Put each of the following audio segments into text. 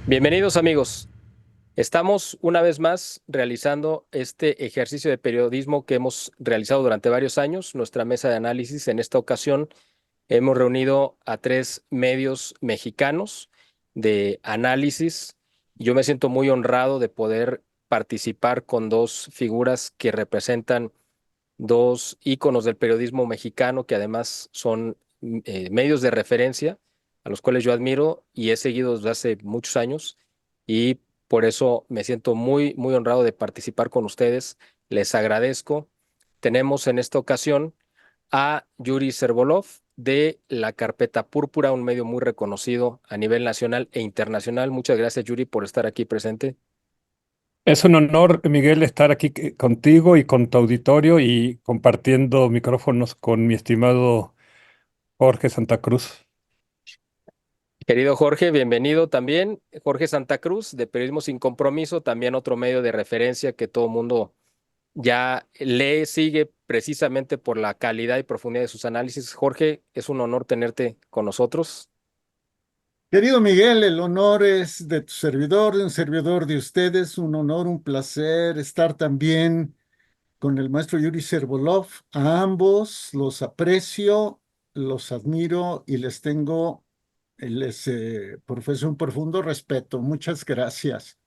Bienvenidos amigos. Estamos una vez más realizando este ejercicio de periodismo que hemos realizado durante varios años, nuestra mesa de análisis. En esta ocasión hemos reunido a tres medios mexicanos de análisis. Yo me siento muy honrado de poder participar con dos figuras que representan dos íconos del periodismo mexicano, que además son medios de referencia a los cuales yo admiro y he seguido desde hace muchos años, y por eso me siento muy honrado de participar con ustedes. Les agradezco. Tenemos en esta ocasión a Yuri Servolov de La Carpeta Púrpura, un medio muy reconocido a nivel nacional e internacional. Muchas gracias, Yuri, por estar aquí presente. Es un honor, Miguel, estar aquí contigo y con tu auditorio y compartiendo micrófonos con mi estimado Jorge Santa Cruz. Querido Jorge, bienvenido también. Jorge Santa Cruz, de Periodismo Sin Compromiso, también otro medio de referencia que todo el mundo ya lee, sigue precisamente por la calidad y profundidad de sus análisis. Jorge, es un honor tenerte con nosotros. Querido Miguel, el honor es de tu servidor, de un servidor de ustedes, un honor, un placer estar también con el maestro Yuri Servolov. A ambos los aprecio, los admiro y les profeso un profundo respeto. Muchas gracias.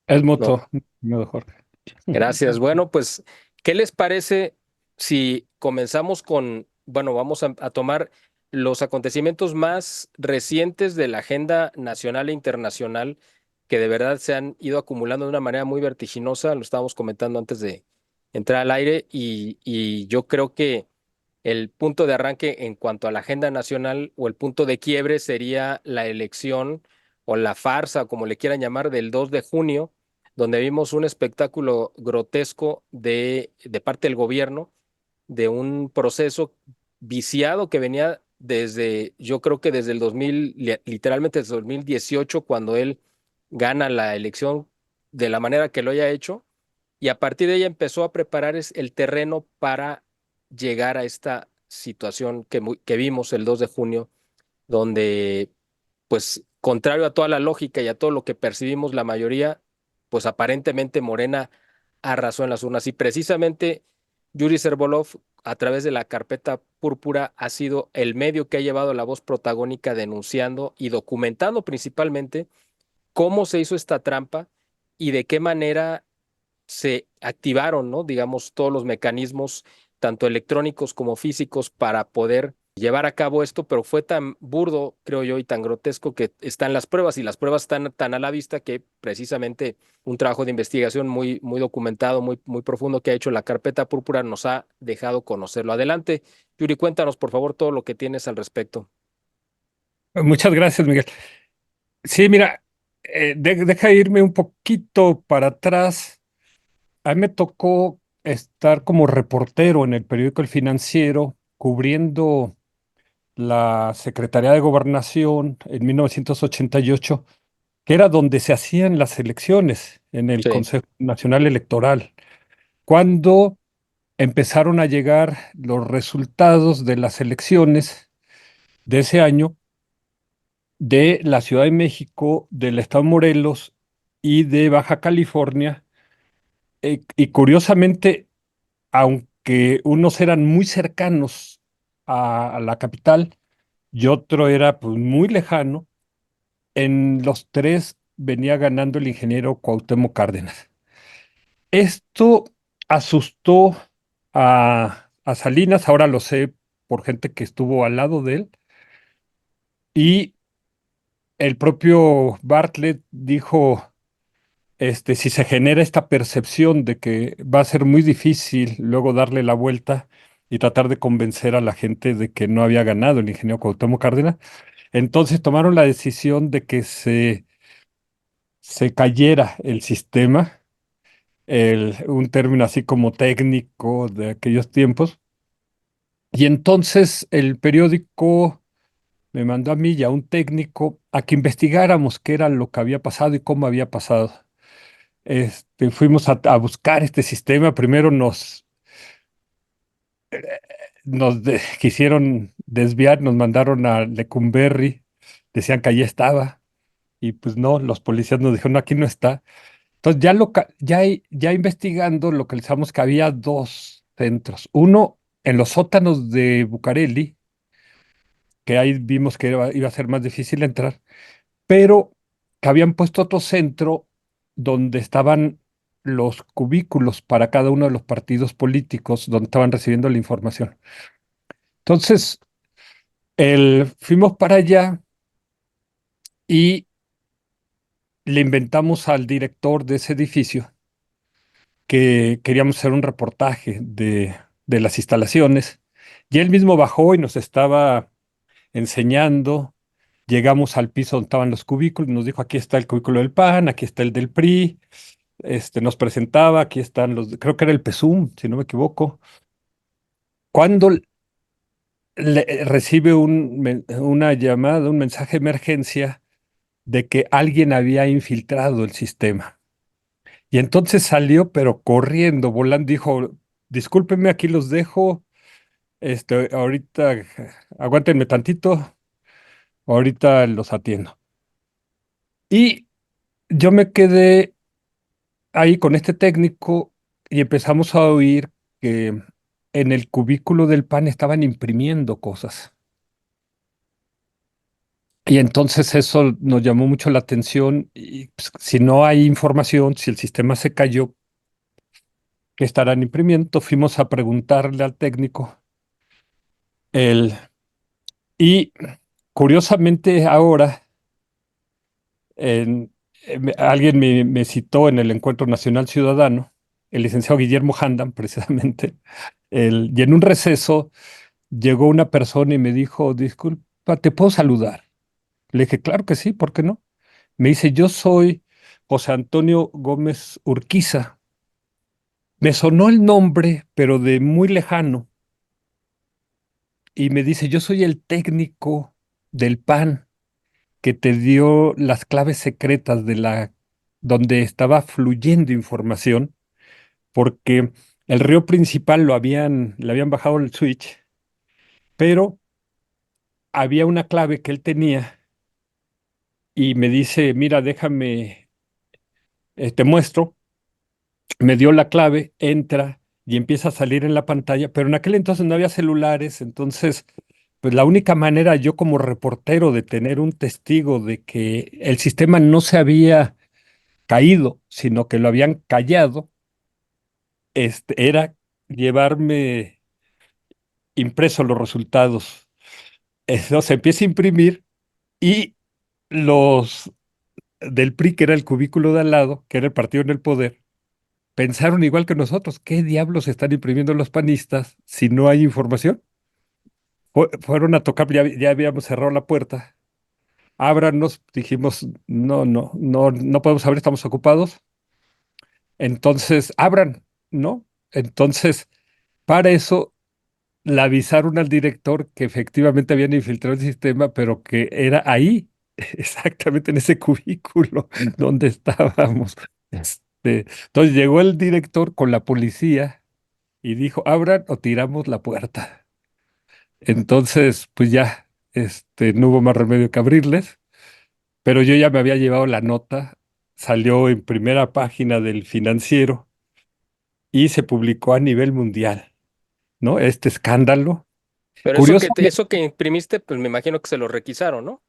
Es No, mutuo, estimado Jorge. gracias. Bueno, pues, ¿qué les parece si comenzamos con, bueno, vamos a tomar los acontecimientos más recientes de la agenda nacional e internacional que de verdad se han ido acumulando de una manera muy vertiginosa? Lo estábamos comentando antes de entrar al aire y yo creo que el punto de arranque en cuanto a la agenda nacional o el punto de quiebre sería la elección o la farsa, como le quieran llamar, del 2 de junio, donde vimos un espectáculo grotesco de parte del gobierno, de un proceso viciado que venía desde, yo creo que desde el 2000, literalmente desde el 2018, cuando él gana la elección de la manera que lo haya hecho, y a partir de ahí empezó a preparar el terreno para llegar a esta situación que vimos el 2 de junio, donde, pues, contrario a toda la lógica y a todo lo que percibimos la mayoría, pues aparentemente Morena arrasó en las urnas. Y precisamente Yuri Servolov, a través de la Carpeta Púrpura, ha sido el medio que ha llevado la voz protagónica denunciando y documentando principalmente cómo se hizo esta trampa y de qué manera se activaron, ¿no? Digamos, todos los mecanismos, tanto electrónicos como físicos, para poder llevar a cabo esto, pero fue tan burdo, creo yo, y tan grotesco que están las pruebas, y las pruebas están tan a la vista que precisamente un trabajo de investigación muy documentado, muy profundo que ha hecho la Carpeta Púrpura nos ha dejado conocerlo. Adelante, Yuri, cuéntanos, por favor, todo lo que tienes al respecto. Muchas gracias, Miguel. Sí, mira, deja irme un poquito para atrás. A mí me tocó estar como reportero en el periódico El Financiero, cubriendo la Secretaría de Gobernación en 1988, que era donde se hacían las elecciones en el Sí. Consejo Nacional Electoral, cuando empezaron a llegar los resultados de las elecciones de ese año de la Ciudad de México, del Estado de Morelos y de Baja California. Y curiosamente, aunque unos eran muy cercanos a la capital y otro era pues, muy lejano, en los tres venía ganando el ingeniero Cuauhtémoc Cárdenas. Esto asustó a Salinas, ahora lo sé por gente que estuvo al lado de él, y el propio Bartlett dijo, si se genera esta percepción de que va a ser muy difícil luego darle la vuelta y tratar de convencer a la gente de que no había ganado el ingeniero Cuauhtémoc Cárdenas, entonces tomaron la decisión de que se cayera el sistema, un término así como técnico de aquellos tiempos. Y entonces el periódico me mandó a mí y a un técnico a que investigáramos qué era lo que había pasado y cómo había pasado. Fuimos a buscar este sistema. Primero quisieron desviar, nos mandaron a Lecumberri, decían que allí estaba, y pues no, los policías nos dijeron, no, aquí no está. Entonces ya investigando localizamos que había dos centros. Uno en los sótanos de Bucareli, que ahí vimos que iba a ser más difícil entrar, pero que habían puesto otro centro donde estaban los cubículos para cada uno de los partidos políticos donde estaban recibiendo la información. Entonces, fuimos para allá y le inventamos al director de ese edificio que queríamos hacer un reportaje de las instalaciones y él mismo bajó y nos estaba enseñando. Llegamos al piso donde estaban los cubículos, nos dijo, aquí está el cubículo del PAN, aquí está el del PRI, nos presentaba, aquí están creo que era el PESUM, si no me equivoco. Cuando recibe una llamada, un mensaje de emergencia de que alguien había infiltrado el sistema. Y entonces salió, pero corriendo, volando, dijo, discúlpenme, aquí los dejo, ahorita, aguántenme tantito, ahorita los atiendo. Y yo me quedé ahí con este técnico y empezamos a oír que en el cubículo del PAN estaban imprimiendo cosas. Y entonces eso nos llamó mucho la atención y pues, si no hay información, si el sistema se cayó, ¿qué estarán imprimiendo? Fuimos a preguntarle al técnico. El, y curiosamente ahora, alguien me citó en el Encuentro Nacional Ciudadano, el licenciado Guillermo Handan, precisamente, y en un receso llegó una persona y me dijo, disculpa, ¿te puedo saludar? Le dije, claro que sí, ¿por qué no? Me dice, yo soy José Antonio Gómez Urquiza. Me sonó el nombre, pero de muy lejano. Y me dice, yo soy el técnico del PAN que te dio las claves secretas donde estaba fluyendo información, porque el río principal le habían bajado el switch, pero había una clave que él tenía y me dice, mira, déjame, te muestro. Me dio la clave, entra y empieza a salir en la pantalla, pero en aquel entonces no había celulares, entonces, pues la única manera yo como reportero de tener un testigo de que el sistema no se había caído, sino que lo habían callado, era llevarme impreso los resultados. Eso se empieza a imprimir y los del PRI, que era el cubículo de al lado, que era el partido en el poder, pensaron igual que nosotros, ¿qué diablos están imprimiendo los panistas si no hay información? Fueron a tocar, ya habíamos cerrado la puerta, ábranos, dijimos, no podemos abrir, estamos ocupados, entonces abran, ¿no? Entonces, para eso le avisaron al director que efectivamente habían infiltrado el sistema, pero que era ahí, exactamente en ese cubículo donde estábamos. Entonces llegó el director con la policía y dijo, abran o tiramos la puerta. Entonces, pues ya, no hubo más remedio que abrirles, pero yo ya me había llevado la nota, salió en primera página del Financiero y se publicó a nivel mundial, ¿no? Este escándalo. Pero Curiosamente, eso que imprimiste, pues me imagino que se lo requisaron, ¿no?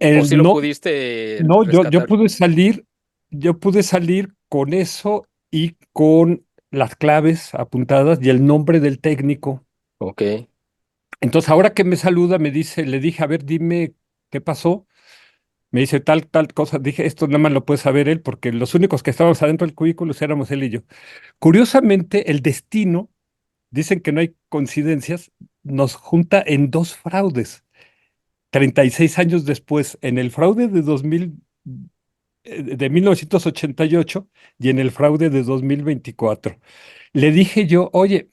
¿O si lo no, pudiste no, rescatar? yo pude salir con eso y con las claves apuntadas y el nombre del técnico. Ok. Entonces, ahora que me saluda, le dije, a ver, dime qué pasó. Me dice tal cosa. Dije, esto nada más lo puede saber él, porque los únicos que estábamos adentro del cubículo éramos él y yo. Curiosamente, el destino, dicen que no hay coincidencias, nos junta en dos fraudes. 36 años después, en el fraude de 1988 y en el fraude de 2024. Le dije yo, oye,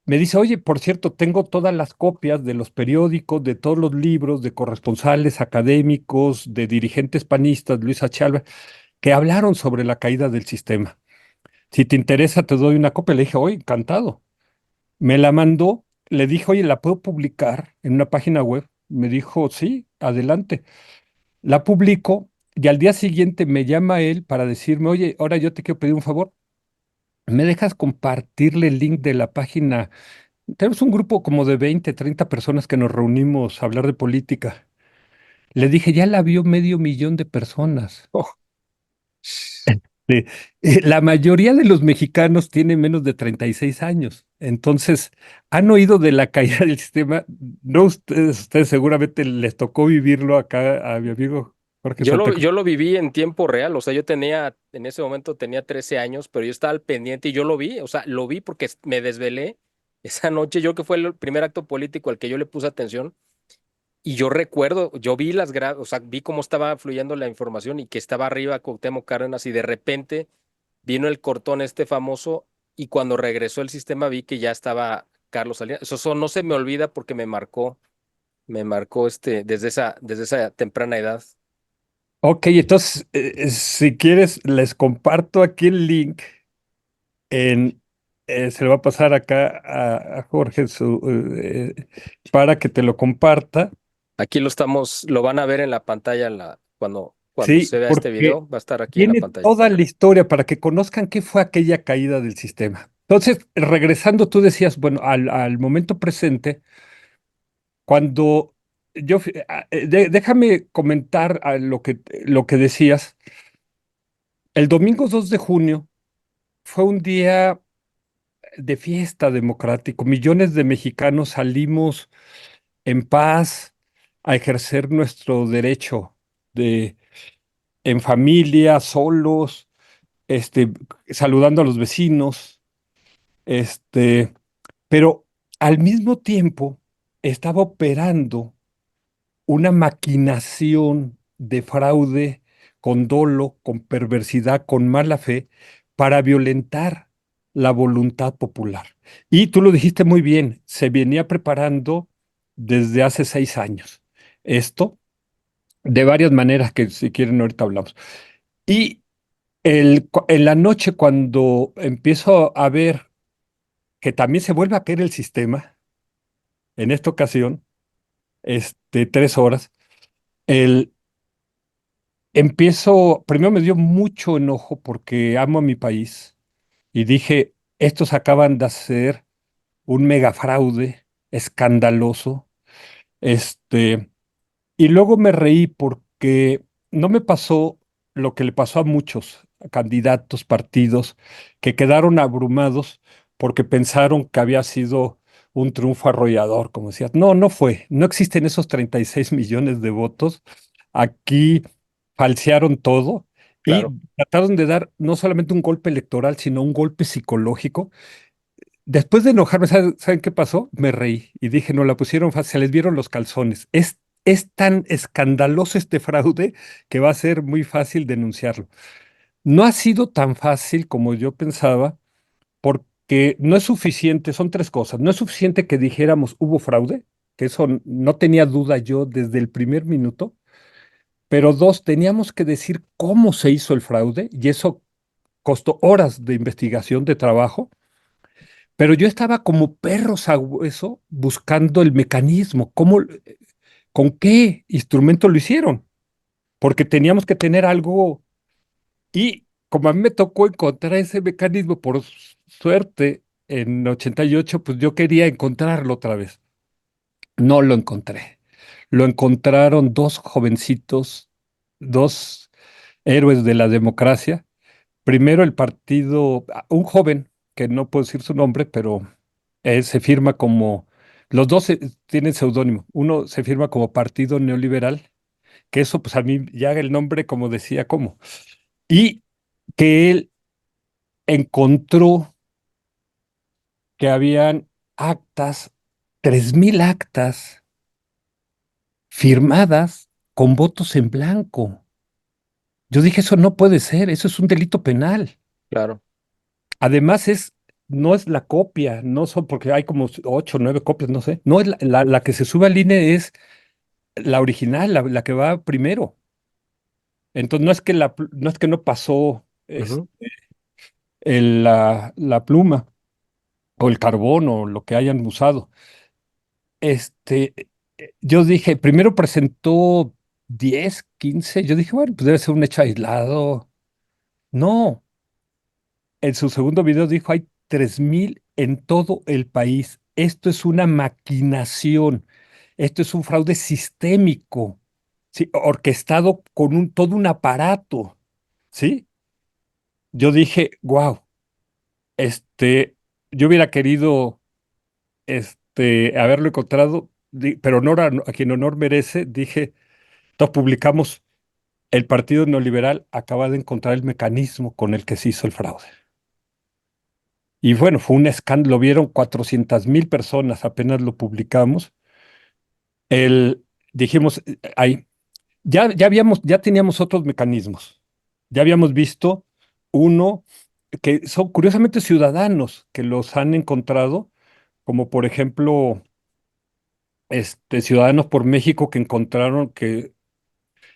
me dice, oye, por cierto, tengo todas las copias de los periódicos, de todos los libros, de corresponsales académicos, de dirigentes panistas, Luis H. Alba, que hablaron sobre la caída del sistema. Si te interesa, te doy una copia. Le dije, oye, encantado. Me la mandó, le dije, oye, ¿la puedo publicar en una página web? Me dijo, sí, adelante. La publico y al día siguiente me llama él para decirme, oye, ahora yo te quiero pedir un favor. ¿Me dejas compartirle el link de la página? Tenemos un grupo como de 20, 30 personas que nos reunimos a hablar de política. Le dije, ya la vio 500,000 de personas. Oh, Sí, la mayoría de los mexicanos tienen menos de 36 años. Entonces, han oído de la caída del sistema. No ustedes seguramente les tocó vivirlo acá a mi amigo Jorge Santa Cruz. yo lo viví en tiempo real, o sea, yo tenía, en ese momento tenía 13 años, pero yo estaba al pendiente y yo lo vi, o sea, lo vi porque me desvelé esa noche, yo que fue el primer acto político al que yo le puse atención. Y yo recuerdo, yo vi o sea, vi cómo estaba fluyendo la información y que estaba arriba Cuauhtémoc Cárdenas y de repente vino el cortón este famoso y cuando regresó el sistema vi que ya estaba Carlos Salinas. Eso no se me olvida porque me marcó desde esa temprana edad. Ok, entonces, si quieres, les comparto aquí el link. En, Se lo va a pasar acá a Jorge para que te lo comparta. Aquí lo van a ver en la pantalla cuando Sí, se vea este porque video, va a estar aquí en la tiene pantalla. toda la historia para que conozcan qué fue aquella caída del sistema. Entonces, regresando, tú decías, bueno, al momento presente, cuando déjame comentar lo que decías. El domingo 2 de junio fue un día de fiesta democrático. Millones de mexicanos salimos en paz a ejercer nuestro derecho de en familia, solos, este, saludando a los vecinos, este, pero al mismo tiempo estaba operando una maquinación de fraude con dolo, con perversidad, con mala fe, para violentar la voluntad popular. Y tú lo dijiste muy bien, se venía preparando desde hace 6 años. Esto de varias maneras que si quieren ahorita hablamos. Y en la noche cuando empiezo a ver que también se vuelve a caer el sistema, en esta ocasión, 3 horas, el, primero me dio mucho enojo porque amo a mi país y dije, estos acaban de hacer un mega fraude escandaloso, este, y luego me reí porque no me pasó lo que le pasó a muchos candidatos, partidos, que quedaron abrumados porque pensaron que había sido un triunfo arrollador, como decías. No, no fue. No existen esos 36 millones de votos. Aquí falsearon todo y Claro, trataron de dar no solamente un golpe electoral, sino un golpe psicológico. Después de enojarme, ¿saben qué pasó? Me reí y dije, no, la pusieron fácil, se les vieron los calzones. Es tan escandaloso este fraude que va a ser muy fácil denunciarlo. No ha sido tan fácil como yo pensaba, porque no es suficiente, son tres cosas. No es suficiente que dijéramos hubo fraude, que eso no tenía duda yo desde el primer minuto, pero dos, teníamos que decir cómo se hizo el fraude y eso costó horas de investigación, de trabajo. Pero yo estaba como perros a hueso buscando el mecanismo, con qué instrumento lo hicieron, porque teníamos que tener algo y como a mí me tocó encontrar ese mecanismo por suerte en 88, pues yo quería encontrarlo otra vez. No lo encontré. Lo encontraron dos jovencitos, dos héroes de la democracia. Primero el partido, un joven, que no puedo decir su nombre, pero se firma como, los dos tienen seudónimo. Uno se firma como Partido Neoliberal, que eso pues a mí ya el nombre como decía cómo. Y que él encontró que habían actas, 3,000 actas firmadas con votos en blanco. Yo dije, eso no puede ser, eso es un delito penal. claro. Además no es la copia, no son porque hay como 8 o 9 copias, no sé. No es la que se sube al INE es la original, la que va primero. Entonces no es que no pasó Ujú. la pluma o el carbón o lo que hayan usado. Yo dije, primero presentó 10, 15. Yo dije, bueno, pues debe ser un hecho aislado. No, en su segundo video dijo, hay 3,000 en todo el país. Esto es una maquinación. Esto es un fraude sistémico, ¿sí? Orquestado con todo un aparato, ¿sí? Yo dije, wow, este, yo hubiera querido, haberlo encontrado, pero honor a quien honor merece, dije, entonces publicamos, el Partido Neoliberal acaba de encontrar el mecanismo con el que se hizo el fraude. Y bueno, fue un escándalo, lo vieron 400,000 personas, apenas lo publicamos. El, dijimos, ahí, ya teníamos otros mecanismos. Ya habíamos visto uno que son curiosamente ciudadanos que los han encontrado, como por ejemplo, Ciudadanos por México que encontraron que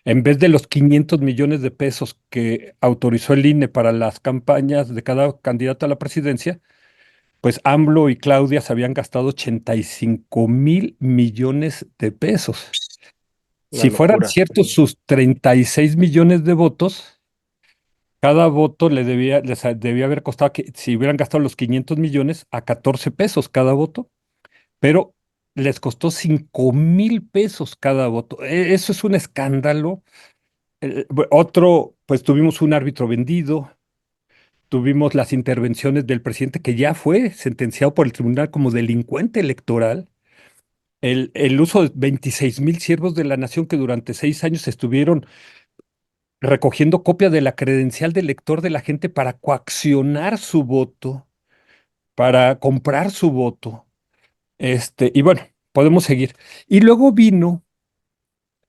en vez de los 500 millones de pesos que autorizó el INE para las campañas de cada candidato a la presidencia, pues AMLO y Claudia se habían gastado 85,000 millones de pesos. Una Si fueran locura. ciertos sus 36 millones de votos, cada voto debía haber costado, que, si hubieran gastado los 500 millones, a 14 pesos cada voto, pero les costó 5,000 pesos cada voto. Eso es un escándalo. Otro, pues tuvimos un árbitro vendido, tuvimos las intervenciones del presidente que ya fue sentenciado por el tribunal como delincuente electoral, el uso de 26,000 siervos de la nación que durante 6 años estuvieron recogiendo copia de la credencial del lector de la gente para coaccionar su voto, para comprar su voto. Y bueno, podemos seguir. Y luego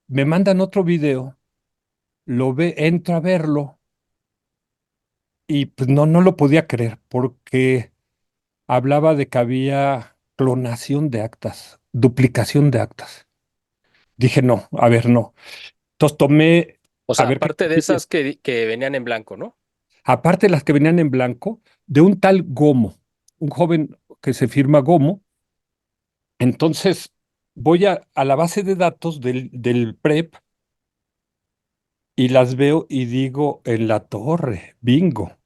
me mandan otro video, entro a verlo y pues no lo podía creer porque hablaba de que había clonación de actas, duplicación de actas. Dije, no, a ver, no. Entonces tomé, O a sea, ver qué aparte de cosillas. esas que venían en blanco, ¿no? Aparte de las que venían en blanco, de un tal Gomo, un joven que se firma Gomo. Entonces voy a la base de datos del PREP y las veo y digo, en la torre, bingo,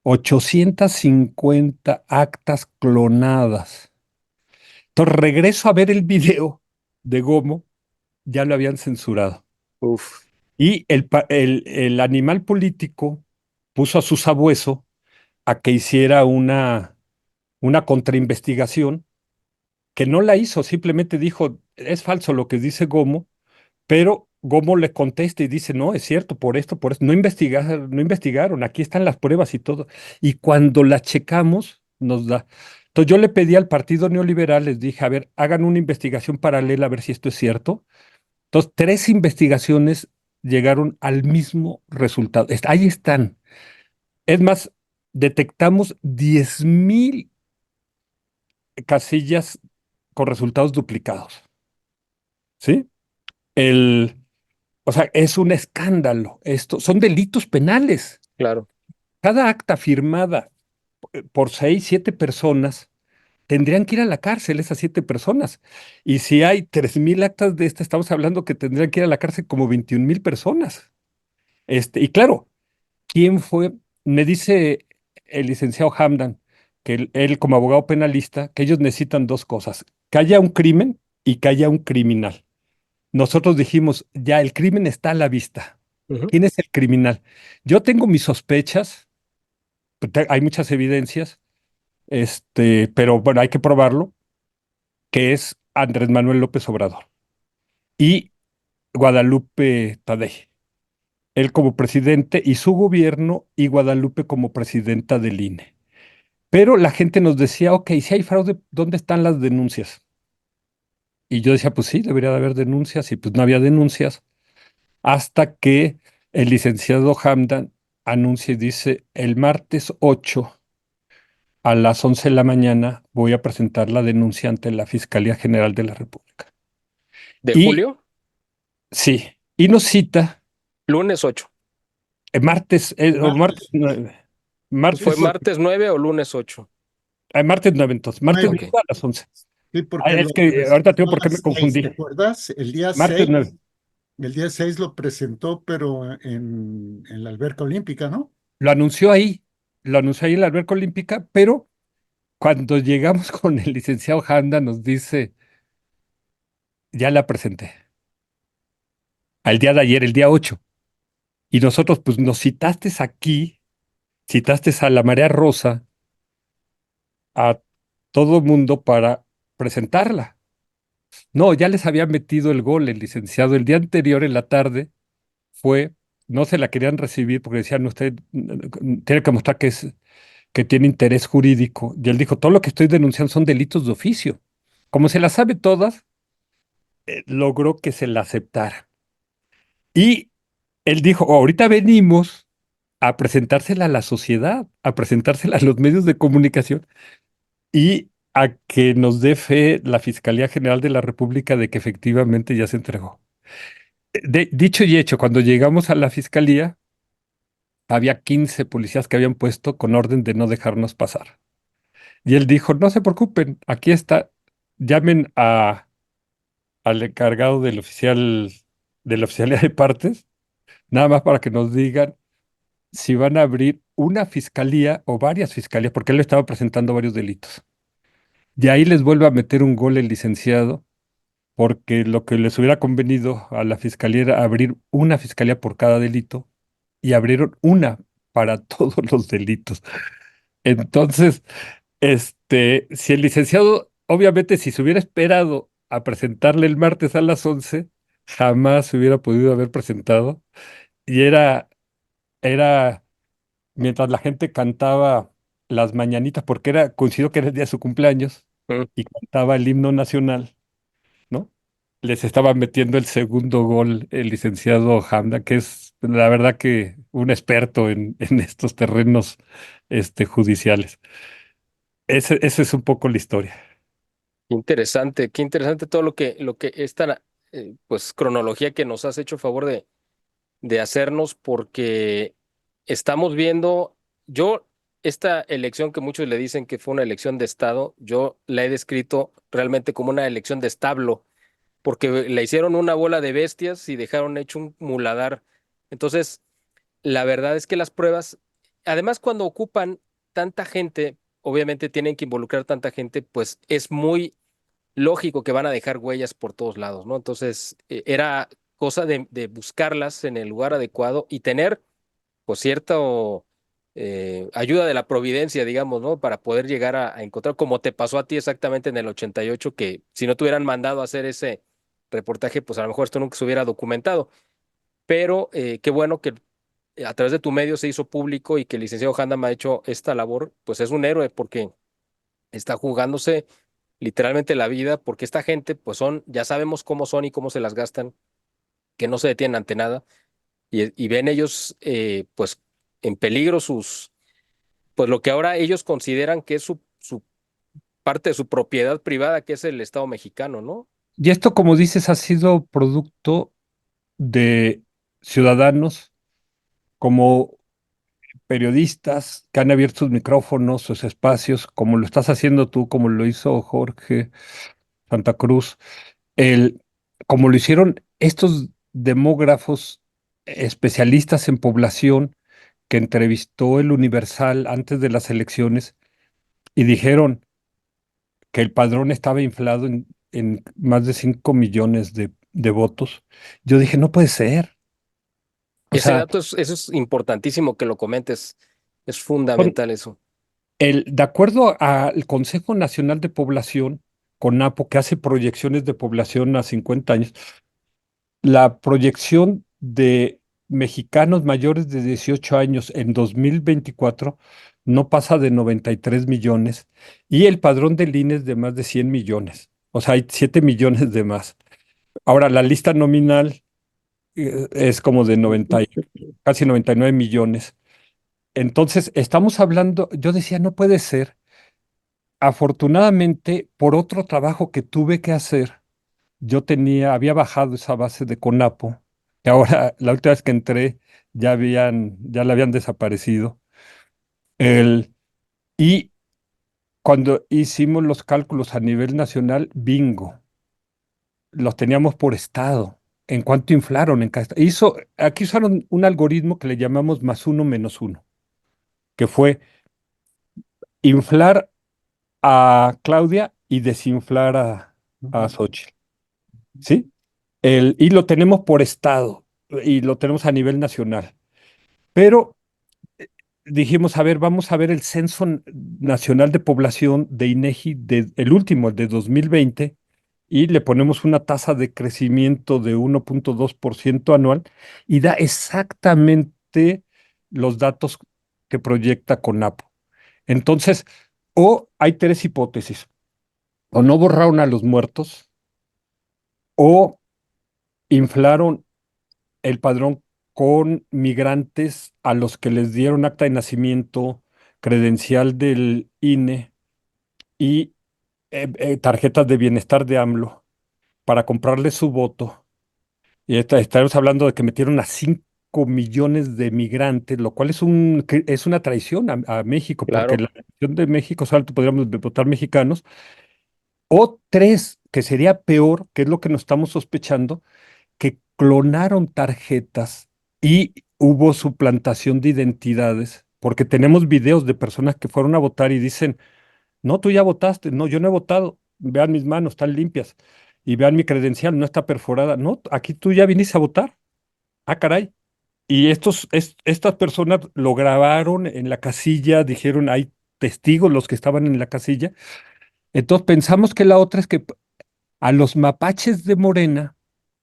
850 actas clonadas. Entonces regreso a ver el video de Gomo, ya lo habían censurado. Uf, Y el animal político puso a su sabueso a que hiciera una contrainvestigación, que no la hizo, simplemente dijo, es falso lo que dice Gomo, pero Gomo le contesta y dice, no, es cierto, por esto, por esto. No investigaron, aquí están las pruebas y todo. Y cuando las checamos, nos da. Entonces yo le pedí al Partido Neoliberal, les dije, a ver, hagan una investigación paralela a ver si esto es cierto. Entonces, 3 investigaciones llegaron al mismo resultado. Ahí están. Es más, detectamos 10,000 casillas con resultados duplicados. ¿Sí? El, o sea, es un escándalo. Esto son delitos penales. claro. Cada acta firmada por 6, 7 personas tendrían que ir a la cárcel esas 7 personas. Y si hay 3,000 actas de esta, estamos hablando que tendrían que ir a la cárcel como 21,000 personas. Y claro, ¿quién fue? Me dice el licenciado Hamdan, que él como abogado penalista, que ellos necesitan dos cosas, que haya un crimen y que haya un criminal. Nosotros dijimos, ya el crimen está a la vista. Ujú. ¿Quién es el criminal? Yo tengo mis sospechas, hay muchas evidencias, pero bueno, hay que probarlo, que es Andrés Manuel López Obrador y Guadalupe Tadei. Él como presidente y su gobierno y Guadalupe como presidenta del INE. Pero la gente nos decía, ok, si hay fraude, ¿dónde están las denuncias? Y yo decía, pues sí, debería de haber denuncias y pues no había denuncias hasta que el licenciado Hamdan anuncia y dice, el martes 8 a las 11 de la mañana voy a presentar la denuncia ante la Fiscalía General de la República. ¿De Y julio? sí, y nos cita Lunes 8. o martes Martes. 9, Sí, ¿Fue martes, porque martes 9 o lunes 8? martes 9 entonces, martes 9 nueve. Ok, a las 11. Sí, porque Es lo que ahorita te digo presentó a por qué me las 6, ¿te confundí. acuerdas? El día Martes 6 9. El día 6 lo presentó, pero en la alberca olímpica, ¿no? Lo anunció ahí, lo anunció ahí en la alberca olímpica, pero cuando llegamos con el licenciado Handa nos dice, ya la presenté, al día de ayer, el día 8. Y nosotros, pues nos citaste aquí, citaste a la Marea Rosa, a todo mundo para presentarla. No, ya les había metido el gol el licenciado el día anterior en la tarde, fue, no se la querían recibir porque decían, usted tiene que mostrar que tiene interés jurídico. Y él dijo, todo lo que estoy denunciando son delitos de oficio. Como se las sabe todas, logró que se la aceptara. Y él dijo, ahorita venimos a presentársela a la sociedad, a presentársela a los medios de comunicación y a que nos dé fe la Fiscalía General de la República de que efectivamente ya se entregó. Dicho y hecho, cuando llegamos a la fiscalía, había 15 policías que habían puesto con orden de no dejarnos pasar. Y él dijo, no se preocupen, aquí está, llamen al encargado del oficial, de la oficialidad de partes, nada más para que nos digan si van a abrir una fiscalía o varias fiscalías, porque él estaba presentando varios delitos. Y ahí les vuelve a meter un gol el licenciado, porque lo que les hubiera convenido a la fiscalía era abrir una fiscalía por cada delito, y abrieron una para todos los delitos. Entonces, si el licenciado, obviamente, si se hubiera esperado a presentarle el martes a las 11, jamás se hubiera podido haber presentado. Y era mientras la gente cantaba las mañanitas, porque coincidió que era el día de su cumpleaños, Mm. y cantaba el himno nacional, ¿no? Les estaba metiendo el segundo gol el licenciado Hamda, que es la verdad que un experto en estos terrenos judiciales. Esa es un poco la historia. Qué interesante todo lo que esta pues cronología que nos has hecho favor de hacernos, porque estamos viendo, yo, esta elección que muchos le dicen que fue una elección de Estado, yo la he descrito realmente como una elección de establo, porque le hicieron una bola de bestias y dejaron hecho un muladar. Entonces, la verdad es que las pruebas, además cuando ocupan tanta gente, obviamente tienen que involucrar tanta gente, pues es muy lógico que van a dejar huellas por todos lados, ¿no? Entonces, era cosa de buscarlas en el lugar adecuado y tener, pues, cierta ayuda de la providencia, digamos, ¿no? Para poder llegar a encontrar, como te pasó a ti exactamente en el 88, que si no te hubieran mandado a hacer ese reportaje, pues a lo mejor esto nunca se hubiera documentado. Pero qué bueno que a través de tu medio se hizo público y que el licenciado Handam ha hecho esta labor, pues es un héroe porque está jugándose literalmente la vida, porque esta gente, pues ya sabemos cómo son y cómo se las gastan, que no se detienen ante nada, y ven ellos, pues, en peligro pues lo que ahora ellos consideran que es su parte de su propiedad privada, que es el Estado mexicano, ¿no? Y esto, como dices, ha sido producto de ciudadanos como periodistas que han abierto sus micrófonos, sus espacios, como lo estás haciendo tú, como lo hizo Jorge Santa Cruz, el, como lo hicieron estos demógrafos especialistas en población que entrevistó el Universal antes de las elecciones y dijeron que el padrón estaba inflado en más de 5 millones de votos. Yo dije, no puede ser. O Ese sea, dato eso es importantísimo que lo comentes, es con fundamental eso. de acuerdo al Consejo Nacional de Población, CONAPO, que hace proyecciones de población a 50 años, la proyección de mexicanos mayores de 18 años en 2024 no pasa de 93 millones y el padrón del INE es de más de 100 millones. O sea, hay 7 millones de más. Ahora, la lista nominal es como de 90, casi 99 millones. Entonces, estamos hablando, yo decía, no puede ser. Afortunadamente, por otro trabajo que tuve que hacer, había bajado esa base de Conapo, que ahora, la última vez que entré, ya la habían desaparecido. El, y cuando hicimos los cálculos a nivel nacional, bingo, los teníamos por estado. en cuánto inflaron aquí usaron un algoritmo que le llamamos más uno menos uno, que fue inflar a Claudia y desinflar a Xochitl, ¿sí? Y lo tenemos por estado y lo tenemos a nivel nacional. Pero dijimos, a ver, vamos a ver el Censo Nacional de Población de INEGI, el último, el de 2020, y le ponemos una tasa de crecimiento de 1,2% anual y da exactamente los datos que proyecta CONAPO. Entonces, o hay tres hipótesis: o no borraron a los muertos, o inflaron el padrón con migrantes a los que les dieron acta de nacimiento, credencial del INE y tarjetas de bienestar de AMLO para comprarles su voto. Y estaremos hablando de que metieron a 5 millones de migrantes, lo cual es una traición a México, porque Claro, la elección de México solo podríamos votar mexicanos. O tres, que sería peor, que es lo que nos estamos sospechando, que clonaron tarjetas y hubo suplantación de identidades, porque tenemos videos de personas que fueron a votar y dicen, no, tú ya votaste, no, yo no he votado, vean mis manos, están limpias, y vean mi credencial, no está perforada, no, aquí tú ya viniste a votar, ah, caray. Y estas personas lo grabaron en la casilla, dijeron, hay testigos los que estaban en la casilla. Entonces pensamos que la otra es que a los mapaches de Morena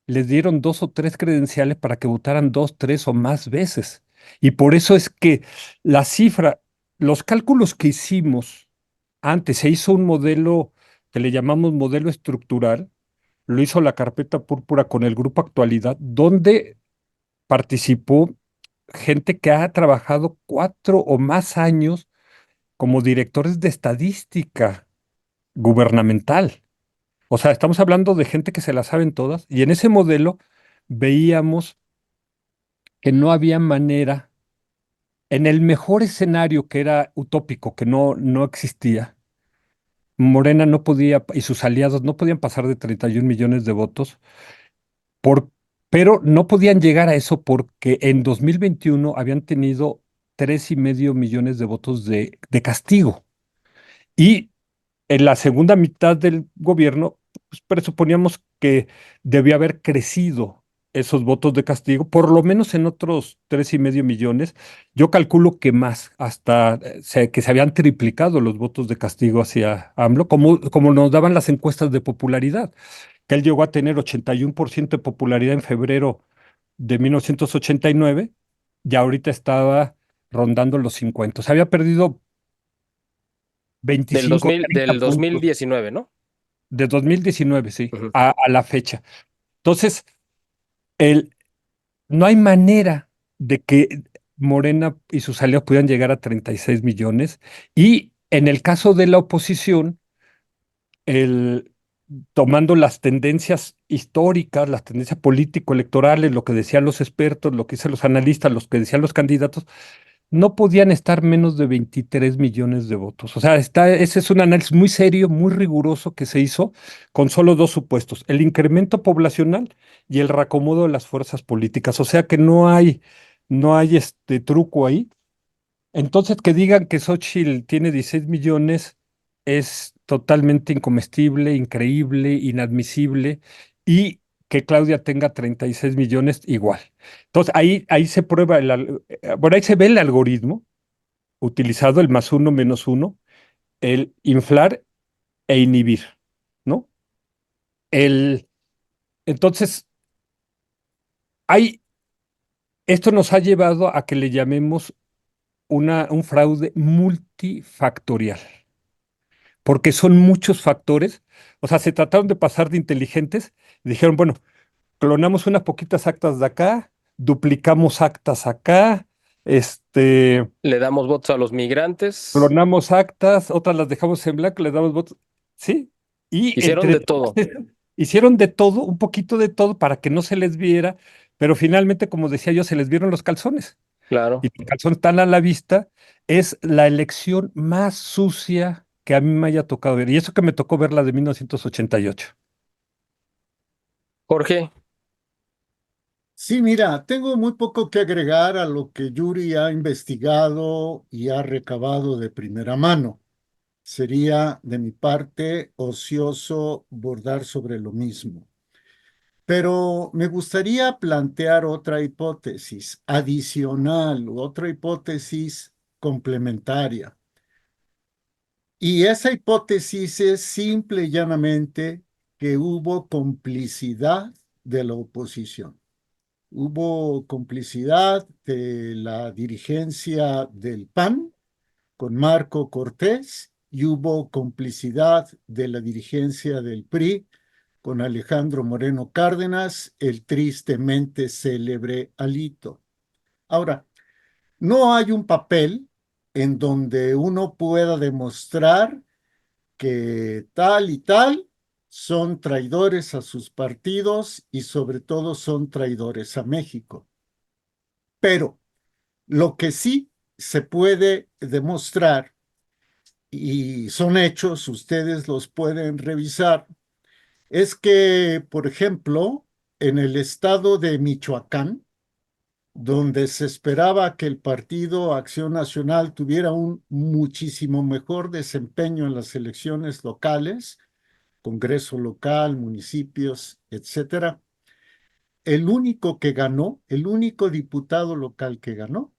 les dieron dos o tres credenciales para que votaran dos, tres o más veces. Y por eso es que la cifra, los cálculos que hicimos antes, se hizo un modelo que le llamamos modelo estructural, lo hizo la Carpeta Púrpura con el Grupo Actualidad, donde participó gente que ha trabajado 4 o más años como directores de estadística gubernamental. O sea, estamos hablando de gente que se la saben todas, y en ese modelo veíamos que no había manera, en el mejor escenario que era utópico, que no existía, Morena no podía, y sus aliados no podían pasar de 31 millones de votos, por, pero no podían llegar a eso porque en 2021 habían tenido 3,5 millones de votos de castigo. Y en la segunda mitad del gobierno, pues, presuponíamos que debía haber crecido esos votos de castigo, por lo menos en otros 3,5 millones. Yo calculo que más, hasta que se habían triplicado los votos de castigo hacia AMLO, como nos daban las encuestas de popularidad, que él llegó a tener 81% de popularidad en febrero de 1989, y ahorita estaba rondando los 50. Se había perdido del 25, 2000, 30 del puntos 2019, ¿no? de 2019, sí, Ujú. a la fecha. Entonces, el, no hay manera de que Morena y sus aliados pudieran llegar a 36 millones. Y en el caso de la oposición, el, tomando las tendencias históricas, las tendencias político-electorales, lo que decían los expertos, lo que dicen los analistas, lo que decían los candidatos, no podían estar menos de 23 millones de votos. O sea, ese es un análisis muy serio, muy riguroso que se hizo con solo dos supuestos: el incremento poblacional y el reacomodo de las fuerzas políticas. O sea que no hay este truco ahí. Entonces, que digan que Xochitl tiene 16 millones es totalmente incomestible, increíble, inadmisible, y que Claudia tenga 36 millones igual. Entonces, ahí se prueba bueno, ahí se ve el algoritmo utilizado, el más uno menos uno, el inflar e inhibir, ¿no? El, entonces, hay, esto nos ha llevado a que le llamemos un fraude multifactorial, porque son muchos factores. O sea, se trataron de pasar de inteligentes y dijeron, bueno, clonamos unas poquitas actas de acá, duplicamos actas acá, Le damos votos a los migrantes. clonamos actas, otras las dejamos en blanco, le damos votos, ¿sí? Y Hicieron entre de todas todo, hicieron de todo, un poquito de todo para que no se les viera, pero finalmente, como decía yo, se les vieron los calzones. Y claro. los calzones están a la vista. Es la elección más sucia que a mí me haya tocado ver. Y eso que me tocó ver la de 1988. Jorge, Sí, mira, tengo muy poco que agregar a lo que Yuri ha investigado y ha recabado de primera mano. Sería de mi parte ocioso bordar sobre lo mismo. Pero me gustaría plantear otra hipótesis adicional, otra hipótesis complementaria. Y esa hipótesis es simple y llanamente que hubo complicidad de la oposición. Hubo complicidad de la dirigencia del PAN con Marco Cortés y hubo complicidad de la dirigencia del PRI con Alejandro Moreno Cárdenas, el tristemente célebre Alito. Ahora, no hay un papel en donde uno pueda demostrar que tal y tal son traidores a sus partidos y sobre todo son traidores a México. Pero lo que sí se puede demostrar, y son hechos, ustedes los pueden revisar, es que, por ejemplo, en el estado de Michoacán, donde se esperaba que el Partido Acción Nacional tuviera un muchísimo mejor desempeño en las elecciones locales, Congreso local, municipios, etcétera, el único que ganó, el único diputado local que ganó,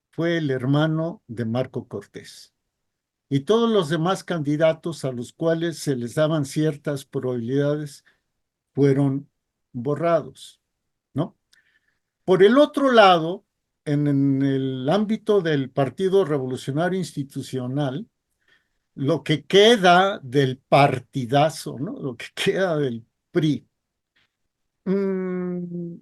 fue el hermano de Marco Cortés. Y todos los demás candidatos a los cuales se les daban ciertas probabilidades fueron borrados, ¿no? Por el otro lado, en el ámbito del Partido Revolucionario Institucional, lo que queda del partidazo, ¿no? Lo que queda del PRI. Mm,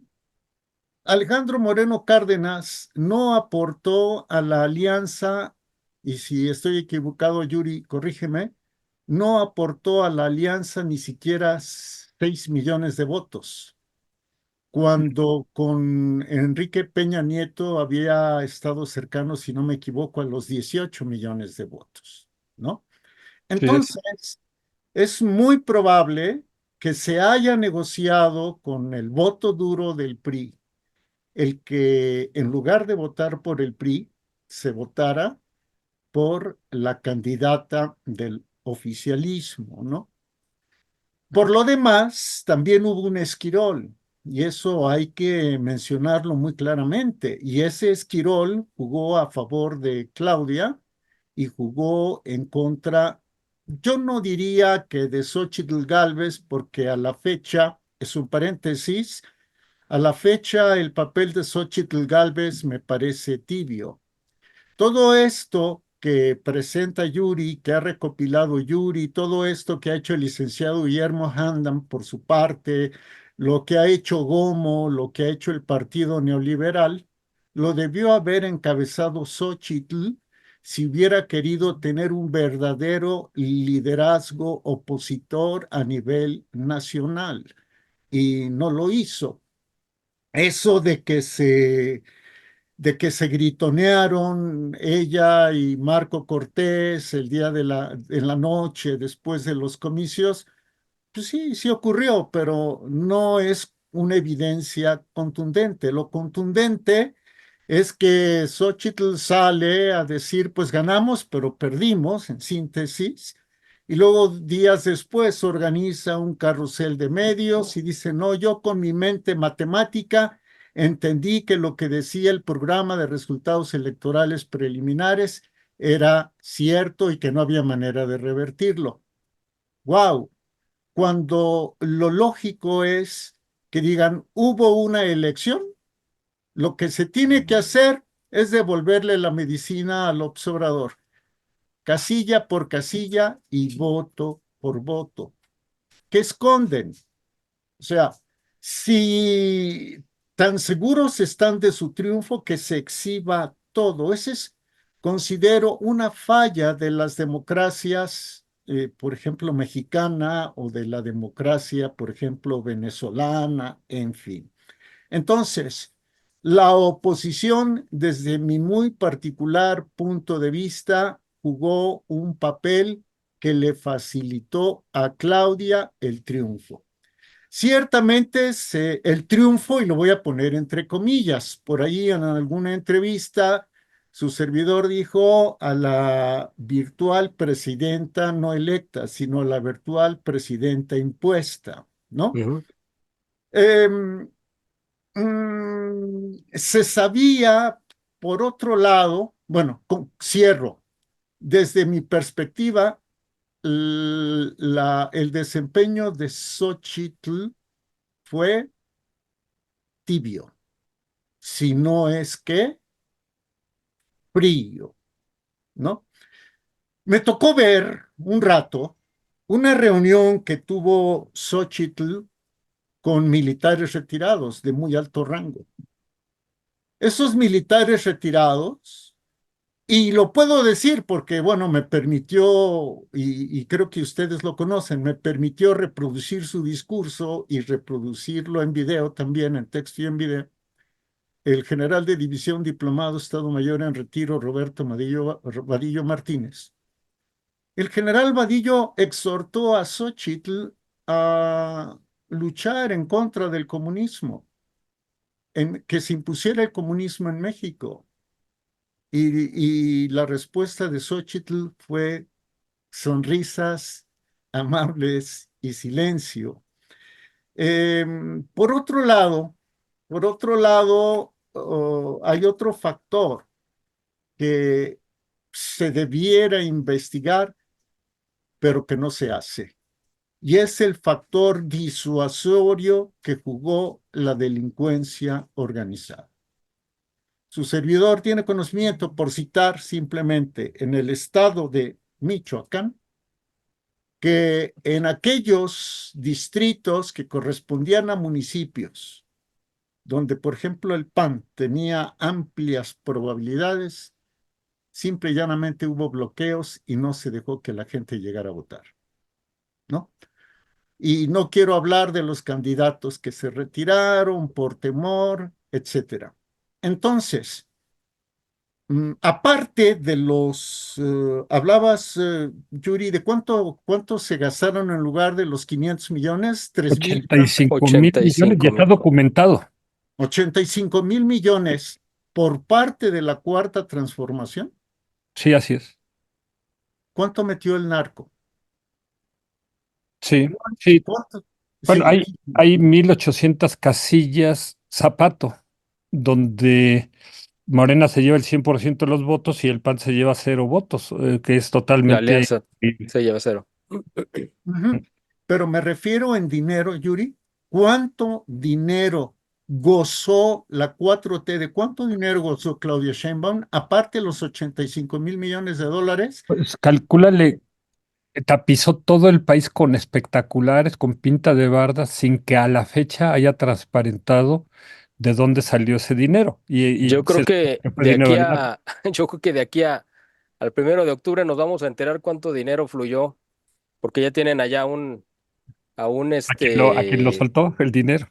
Alejandro Moreno Cárdenas no aportó a la alianza, y si estoy equivocado, Yuri, corrígeme, no aportó a la alianza ni siquiera 6 millones de votos, cuando con Enrique Peña Nieto había estado cercano, si no me equivoco, a los 18 millones de votos, ¿no? Sí, Entonces, es muy probable que se haya negociado con el voto duro del PRI el que en lugar de votar por el PRI, se votara por la candidata del oficialismo, ¿no? Por lo demás, también hubo un esquirol, y eso hay que mencionarlo muy claramente, y ese esquirol jugó a favor de Claudia y jugó en contra, yo no diría que de Xóchitl Gálvez, porque a la fecha, es un paréntesis, a la fecha, el papel de Xóchitl Gálvez me parece tibio. Todo esto que presenta Yuri, que ha recopilado Yuri, todo esto que ha hecho el licenciado Guillermo Handam por su parte, lo que ha hecho Gomo, lo que ha hecho el Partido Neoliberal, lo debió haber encabezado Xóchitl si hubiera querido tener un verdadero liderazgo opositor a nivel nacional, y no lo hizo. Eso de que se gritonearon ella y Marco Cortés el día en la noche después de los comicios, pues sí, sí ocurrió, pero no es una evidencia contundente. Lo contundente es que Xóchitl sale a decir, pues ganamos, pero perdimos, en síntesis, y luego días después organiza un carrusel de medios y dice, no, yo con mi mente matemática entendí que lo que decía el programa de resultados electorales preliminares era cierto y que no había manera de revertirlo. ¡Wow! Cuando lo lógico es que digan, hubo una elección, lo que se tiene que hacer es devolverle la medicina al observador, casilla por casilla y voto por voto. ¿Qué esconden? O sea, si tan seguros están de su triunfo, que se exhiba todo. Ese es, considero, una falla de las democracias, por ejemplo, mexicana, o de la democracia, por ejemplo, venezolana, en fin. Entonces, la oposición, desde mi muy particular punto de vista, jugó un papel que le facilitó a Claudia el triunfo. Ciertamente el triunfo, y lo voy a poner entre comillas, por ahí en alguna entrevista, su servidor dijo a la virtual presidenta no electa, sino a la virtual presidenta impuesta, ¿no? Ujú. Em, Se sabía, por otro lado, bueno, cierro, desde mi perspectiva, el desempeño de Xochitl fue tibio, si no es que frío, ¿no? Me tocó ver un rato una reunión que tuvo Xochitl con militares retirados de muy alto rango. Esos militares retirados, y lo puedo decir porque, bueno, me permitió, y creo que ustedes lo conocen, me permitió reproducir su discurso y reproducirlo en video también, en texto y en video, el general de división diplomado Estado Mayor en retiro, Roberto Vadillo Martínez. El general Vadillo exhortó a Xochitl a luchar en contra del comunismo, en que se impusiera el comunismo en México. Y la respuesta de Xochitl fue sonrisas amables y silencio. Por otro lado, hay otro factor que se debiera investigar, pero que no se hace. Y es el factor disuasorio que jugó la delincuencia organizada. Su servidor tiene conocimiento, por citar simplemente, en el estado de Michoacán, que en aquellos distritos que correspondían a municipios, donde, por ejemplo, el PAN tenía amplias probabilidades, simple y llanamente hubo bloqueos y no se dejó que la gente llegara a votar, ¿no? Y no quiero hablar de los candidatos que se retiraron por temor, etcétera. Entonces, aparte de hablabas, Yuri, de cuánto se gastaron en lugar de los 500 millones, 3,000, 85 mil ochenta y millones, ya cinco está mil. documentado. 85,000 millones por parte de la Cuarta Transformación. Sí, así es. ¿Cuánto metió el narco? Sí, sí. ¿Cuánto? Bueno, Sí, hay 1,800 casillas zapato, donde Morena se lleva el 100% de los votos y el PAN se lleva 0 votos, que es La totalmente... alianza se lleva cero. ujú. Pero me refiero en dinero, Yuri. ¿Cuánto dinero gozó la 4T? ¿De cuánto dinero gozó Claudia Sheinbaum? Aparte de los 85,000 millones de dólares, Pues calcúlale, tapizó todo el país con espectaculares, con pinta de bardas, sin que a la fecha haya transparentado de dónde salió ese dinero. Y Yo creo que que fue dinero del narco. yo creo que de aquí al 1 de octubre nos vamos a enterar cuánto dinero fluyó, porque ya tienen allá a un A quien lo soltó el dinero.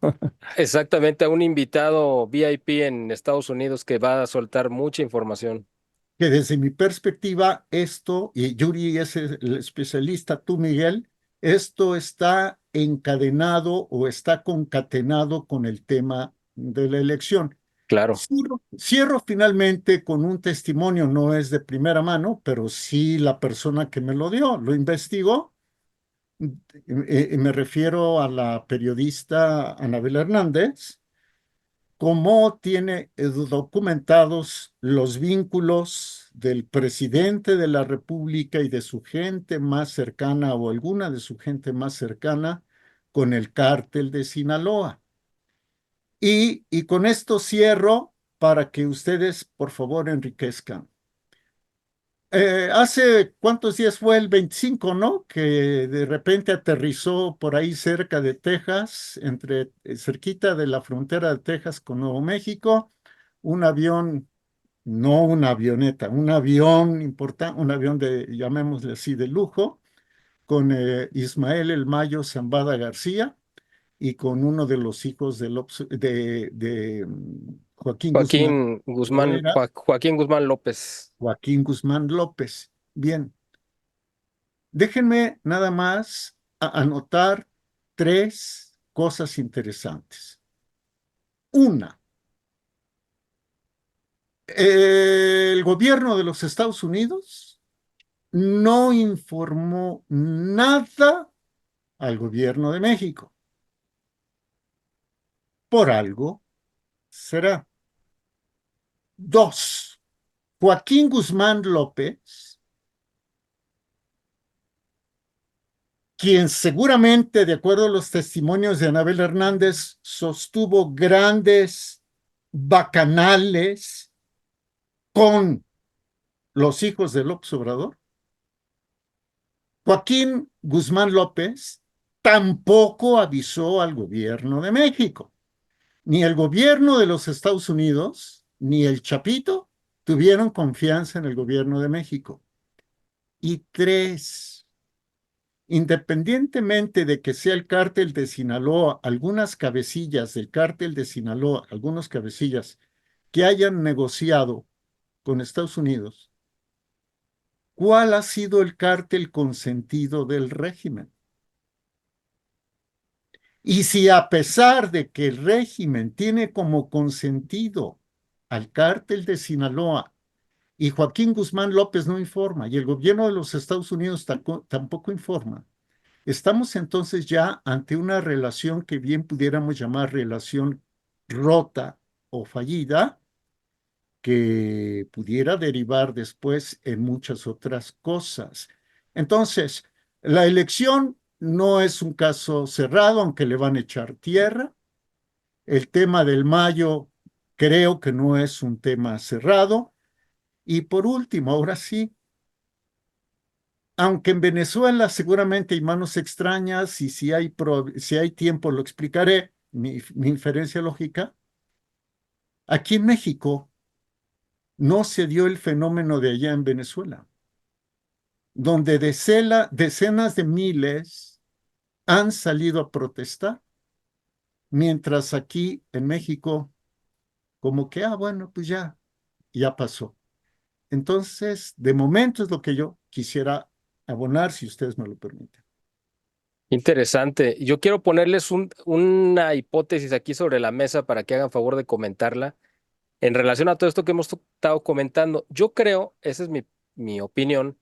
exactamente a un invitado VIP en Estados Unidos que va a soltar mucha información. que desde mi perspectiva, esto, y Yuri es el especialista, tú, Miguel, esto está encadenado o está concatenado con el tema de la elección. Claro, Cierro finalmente con un testimonio, no es de primera mano, pero sí la persona que me lo dio, lo investigó. Me refiero a la periodista Anabel Hernández, cómo tiene documentados los vínculos del presidente de la República y de su gente más cercana o alguna de su gente más cercana con el cártel de Sinaloa. Y con esto cierro para que ustedes, por favor, enriquezcan. Hace cuántos días fue el 25, ¿no? Que de repente aterrizó por ahí cerca de Texas, cerquita de la frontera de Texas con Nuevo México, un avión, no una avioneta, un avión importante, un avión de, llamémosle así, de lujo, con Ismael El Mayo Zambada García y con uno de los hijos de Joaquín Guzmán Loera, Joaquín Guzmán López. Joaquín Guzmán López. Bien. Déjenme nada más anotar tres cosas interesantes. Una, el gobierno de los Estados Unidos no informó nada al gobierno de México. Por algo será. Dos, Joaquín Guzmán López, quien seguramente, de acuerdo a los testimonios de Anabel Hernández, sostuvo grandes bacanales con los hijos de López Obrador. Joaquín Guzmán López tampoco avisó al gobierno de México. Ni el gobierno de los Estados Unidos, ni el Chapito tuvieron confianza en el gobierno de México. Y tres, independientemente de que sea el cártel de Sinaloa, algunas cabecillas del cártel de Sinaloa, algunos cabecillas que hayan negociado con Estados Unidos, ¿cuál ha sido el cártel consentido del régimen? Y si a pesar de que el régimen tiene como consentido al cártel de Sinaloa y Joaquín Guzmán López no informa y el gobierno de los Estados Unidos tampoco informa, estamos entonces ya ante una relación que bien pudiéramos llamar relación rota o fallida, que pudiera derivar después en muchas otras cosas. Entonces, la elección no es un caso cerrado, aunque le van a echar tierra. El tema del Mayo creo que no es un tema cerrado. Y por último, ahora sí, aunque en Venezuela seguramente hay manos extrañas y si hay tiempo lo explicaré, mi inferencia lógica, aquí en México no se dio el fenómeno de allá en Venezuela, donde decenas de miles han salido a protestar, mientras aquí en México, como que, bueno, pues ya pasó. Entonces, de momento es lo que yo quisiera abonar, si ustedes me lo permiten. Interesante. Yo quiero ponerles una hipótesis aquí sobre la mesa para que hagan favor de comentarla en relación a todo esto que hemos estado comentando. Yo creo, esa es mi opinión,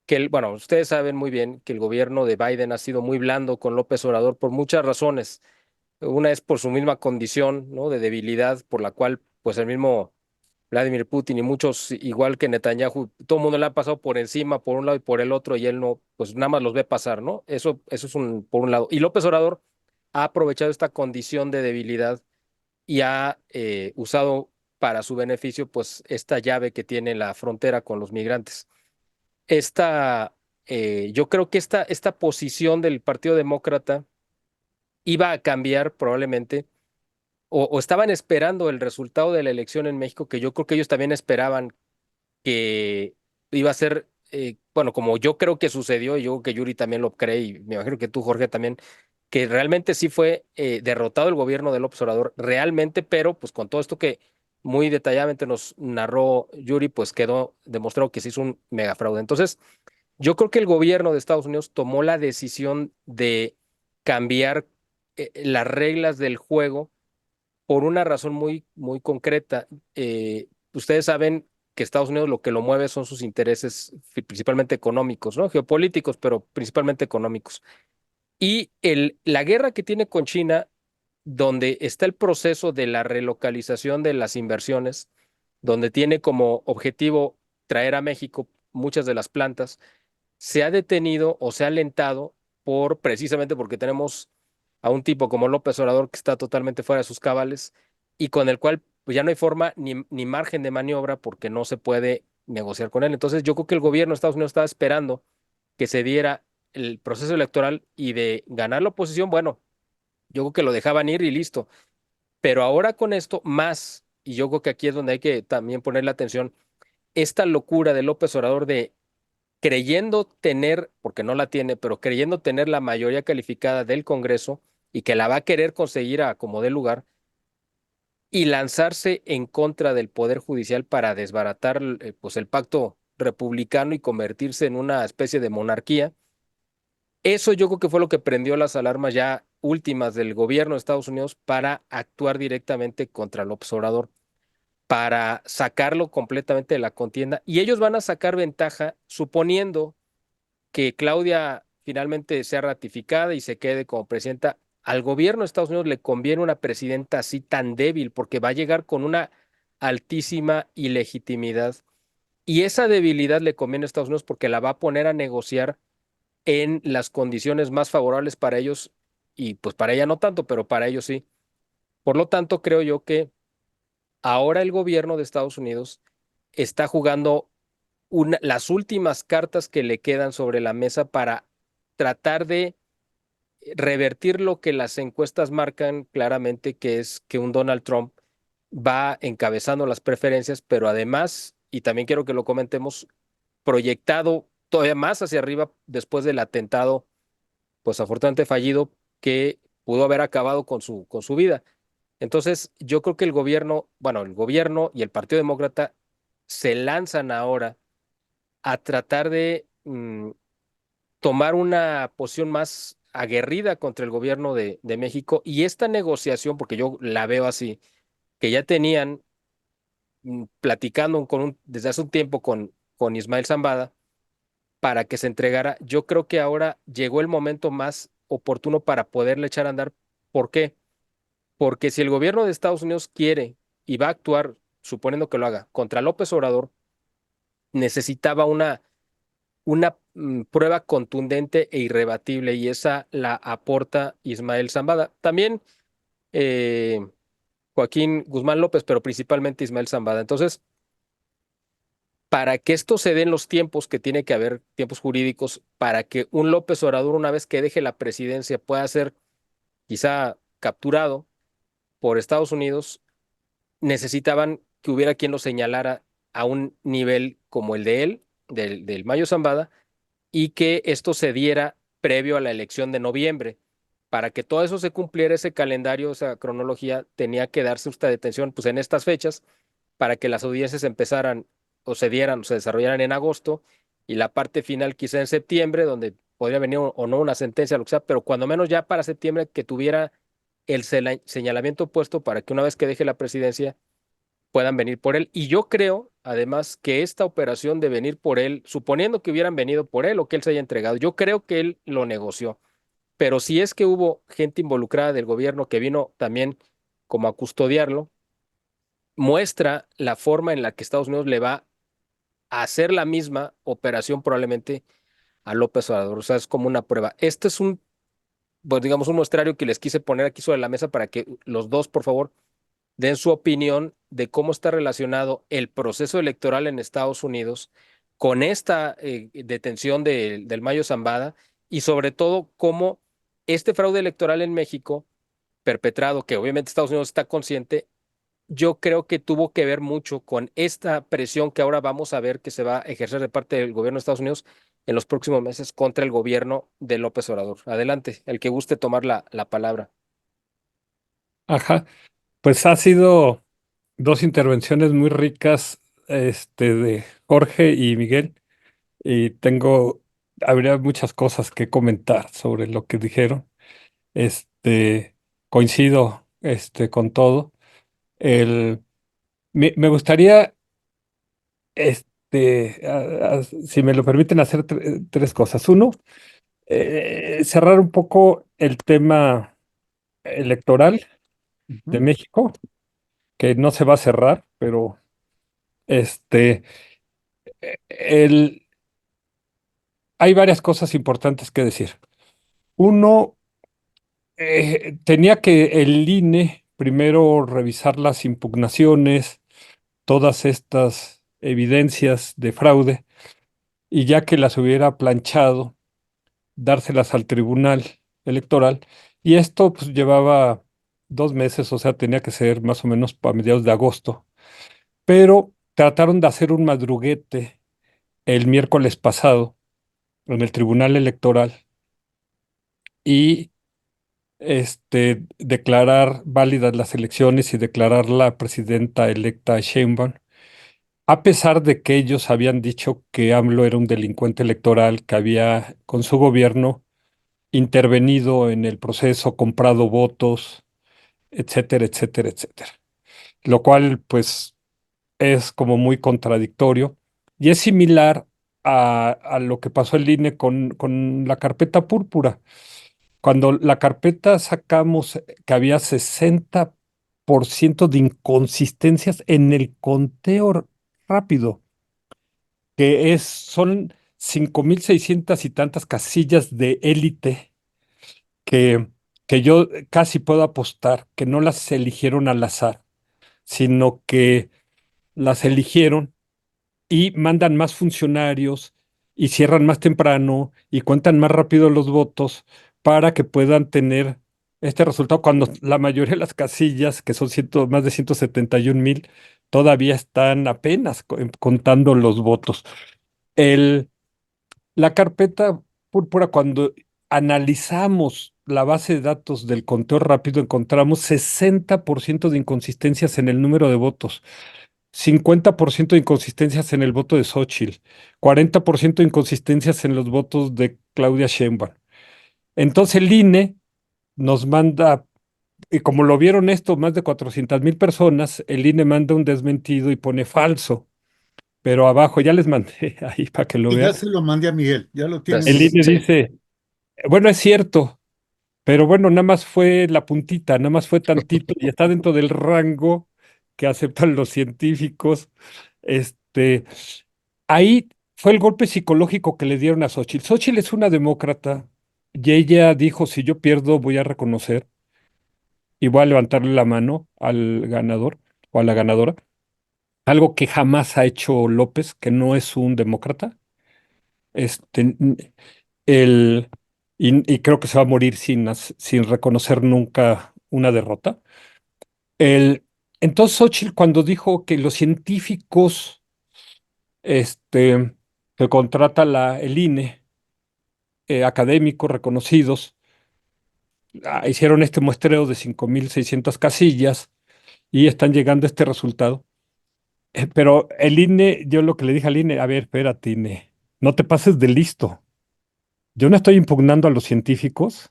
que bueno, ustedes saben muy bien que el gobierno de Biden ha sido muy blando con López Obrador por muchas razones. Una es por su misma condición, ¿no? De debilidad, por la cual, pues el mismo Vladimir Putin y muchos, igual que Netanyahu, todo el mundo le ha pasado por encima, por un lado y por el otro, y él no, pues nada más los ve pasar, ¿no? Eso es por un lado. Y López Obrador ha aprovechado esta condición de debilidad y ha usado para su beneficio, pues, esta llave que tiene la frontera con los migrantes. Yo creo que esta posición del Partido Demócrata iba a cambiar probablemente, o estaban esperando el resultado de la elección en México, que yo creo que ellos también esperaban que iba a ser, bueno, como yo creo que sucedió, y yo creo que Yuri también lo cree, y me imagino que tú, Jorge, también, que realmente sí fue derrotado el gobierno del López Obrador, realmente, pero pues con todo esto que muy detalladamente nos narró Yuri, pues quedó demostrado que se hizo un megafraude. Entonces, yo creo que el gobierno de Estados Unidos tomó la decisión de cambiar las reglas del juego por una razón muy concreta. Ustedes saben que Estados Unidos lo que lo mueve son sus intereses principalmente económicos, ¿no? Geopolíticos, pero principalmente económicos. Y la guerra que tiene con China, donde está el proceso de la relocalización de las inversiones, donde tiene como objetivo traer a México muchas de las plantas, se ha detenido o se ha alentado precisamente porque tenemos a un tipo como López Obrador que está totalmente fuera de sus cabales y con el cual pues ya no hay forma ni margen de maniobra porque no se puede negociar con él. Entonces yo creo que el gobierno de Estados Unidos estaba esperando que se diera el proceso electoral y de ganar la oposición, bueno, yo creo que lo dejaban ir y listo. Pero ahora con esto más, y yo creo que aquí es donde hay que también poner la atención, esta locura de López Obrador de creyendo tener, porque no la tiene, pero creyendo tener la mayoría calificada del Congreso y que la va a querer conseguir a como dé lugar, y lanzarse en contra del Poder Judicial para desbaratar pues el pacto republicano y convertirse en una especie de monarquía. Eso yo creo que fue lo que prendió las alarmas ya últimas del gobierno de Estados Unidos para actuar directamente contra López Obrador, para sacarlo completamente de la contienda. Y ellos van a sacar ventaja suponiendo que Claudia finalmente sea ratificada y se quede como presidenta. Al gobierno de Estados Unidos le conviene una presidenta así tan débil porque va a llegar con una altísima ilegitimidad. Y esa debilidad le conviene a Estados Unidos porque la va a poner a negociar en las condiciones más favorables para ellos y pues para ella no tanto, pero para ellos sí. Por lo tanto, creo yo que ahora el gobierno de Estados Unidos está jugando las últimas cartas que le quedan sobre la mesa para tratar de revertir lo que las encuestas marcan claramente, que es que un Donald Trump va encabezando las preferencias, pero además, y también quiero que lo comentemos, proyectado todavía más hacia arriba después del atentado, pues afortunadamente fallido, que pudo haber acabado con su vida. Entonces, yo creo que el gobierno, bueno, el gobierno y el Partido Demócrata se lanzan ahora a tratar de tomar una posición más aguerrida contra el gobierno de México y esta negociación, porque yo la veo así, que ya tenían platicando desde hace un tiempo con Ismael Zambada para que se entregara, yo creo que ahora llegó el momento más oportuno para poderle echar a andar. ¿Por qué? Porque si el gobierno de Estados Unidos quiere y va a actuar, suponiendo que lo haga, contra López Obrador, necesitaba una prueba contundente e irrebatible y esa la aporta Ismael Zambada. También eh, Joaquín Guzmán López, pero principalmente Ismael Zambada. Entonces, para que esto se dé en los tiempos que tiene que haber, tiempos jurídicos, para que un López Obrador, una vez que deje la presidencia, pueda ser quizá capturado por Estados Unidos, necesitaban que hubiera quien lo señalara a un nivel como el de él, del Mayo Zambada, y que esto se diera previo a la elección de noviembre. Para que todo eso se cumpliera, ese calendario, esa cronología, tenía que darse esta detención pues, en estas fechas para que las audiencias empezaran o se dieran o se desarrollaran en agosto y la parte final quizá en septiembre, donde podría venir o no una sentencia, lo que sea, pero cuando menos ya para septiembre que tuviera el señalamiento puesto para que una vez que deje la presidencia puedan venir por él. Y yo creo, además, que esta operación de venir por él, suponiendo que hubieran venido por él o que él se haya entregado, yo creo que él lo negoció. Pero si es que hubo gente involucrada del gobierno que vino también como a custodiarlo, muestra la forma en la que Estados Unidos le va a hacer la misma operación probablemente a López Obrador. O sea, es como una prueba. Este es pues digamos, un muestrario que les quise poner aquí sobre la mesa para que los dos, por favor, den su opinión de cómo está relacionado el proceso electoral en Estados Unidos con esta detención del Mayo Zambada y sobre todo cómo este fraude electoral en México, perpetrado, que obviamente Estados Unidos está consciente, yo creo que tuvo que ver mucho con esta presión que ahora vamos a ver que se va a ejercer de parte del gobierno de Estados Unidos en los próximos meses contra el gobierno de López Obrador. Adelante, el que guste tomar la palabra. Ajá, pues ha sido dos intervenciones muy ricas, de Jorge y Miguel, y habría muchas cosas que comentar sobre lo que dijeron. Coincido, con todo. Me gustaría, si me lo permiten, hacer tres cosas. Uno, cerrar un poco el tema electoral de Ujú. México, que no se va a cerrar, pero este, el, hay varias cosas importantes que decir. Uno, tenía que el INE primero revisar las impugnaciones, todas estas evidencias de fraude, y ya que las hubiera planchado, dárselas al Tribunal Electoral. Y esto pues llevaba 2 meses, o sea, tenía que ser más o menos para mediados de agosto. Pero trataron de hacer un madruguete el miércoles pasado en el Tribunal Electoral y declarar válidas las elecciones y declarar la presidenta electa Sheinbaum, a pesar de que ellos habían dicho que AMLO era un delincuente electoral, que había con su gobierno intervenido en el proceso, comprado votos, etcétera, etcétera, etcétera. Lo cual, pues, es como muy contradictorio y es similar a lo que pasó el INE con la carpeta púrpura. Cuando la carpeta sacamos que había 60% de inconsistencias en el conteo rápido, son 5.600 y tantas casillas de élite que, que yo casi puedo apostar que no las eligieron al azar, sino que las eligieron y mandan más funcionarios y cierran más temprano y cuentan más rápido los votos para que puedan tener este resultado cuando la mayoría de las casillas, que son más de 171,000, todavía están apenas contando los votos. El, la carpeta púrpura, cuando analizamos la base de datos del conteo rápido, encontramos 60% de inconsistencias en el número de votos. 50% de inconsistencias en el voto de Xóchitl, 40% de inconsistencias en los votos de Claudia Sheinbaum. Entonces el INE nos manda, y como lo vieron esto más de 400,000 personas, el INE manda un desmentido y pone falso, pero abajo ya les mandé ahí para que lo Y ya vean. se lo mandé a Miguel, ya lo tiene El Miguel. INE Sí, dice, bueno, es cierto, pero bueno, nada más fue la puntita, nada más fue tantito y está dentro del rango que aceptan los científicos. Este, Ahí fue el golpe psicológico que le dieron a Xóchitl. Xóchitl es una demócrata y ella dijo, si yo pierdo, voy a reconocer y voy a levantarle la mano al ganador o a la ganadora. Algo que jamás ha hecho López, que no es un demócrata. Este, n- el, y creo que se va a morir sin reconocer nunca una derrota. El, entonces Xóchitl, cuando dijo que los científicos este, que contrata el INE, académicos reconocidos, hicieron este muestreo de 5.600 casillas y están llegando a este resultado. Pero el INE, yo lo que le dije al INE, a ver, espérate, INE, no te pases de listo. Yo no estoy impugnando a los científicos,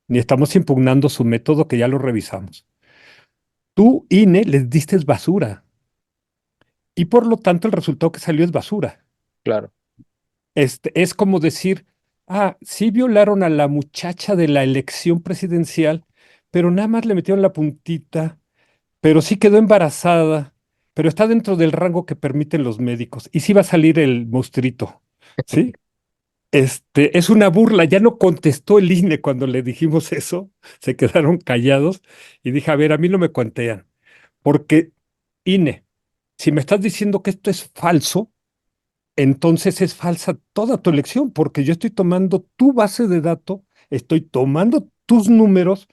ni estamos impugnando su método que ya lo revisamos. Tú, INE, les diste basura y por lo tanto el resultado que salió es basura. claro. Es como decir, sí violaron a la muchacha de la elección presidencial, pero nada más le metieron la puntita, pero sí quedó embarazada, pero está dentro del rango que permiten los médicos. Y sí va a salir el monstruito, ¿sí? Es una burla, ya no contestó el INE cuando le dijimos eso, se quedaron callados y dije, a ver, a mí no me cuentean, porque INE, si me estás diciendo que esto es falso, entonces es falsa toda tu elección, porque yo estoy tomando tu base de datos, estoy tomando tus números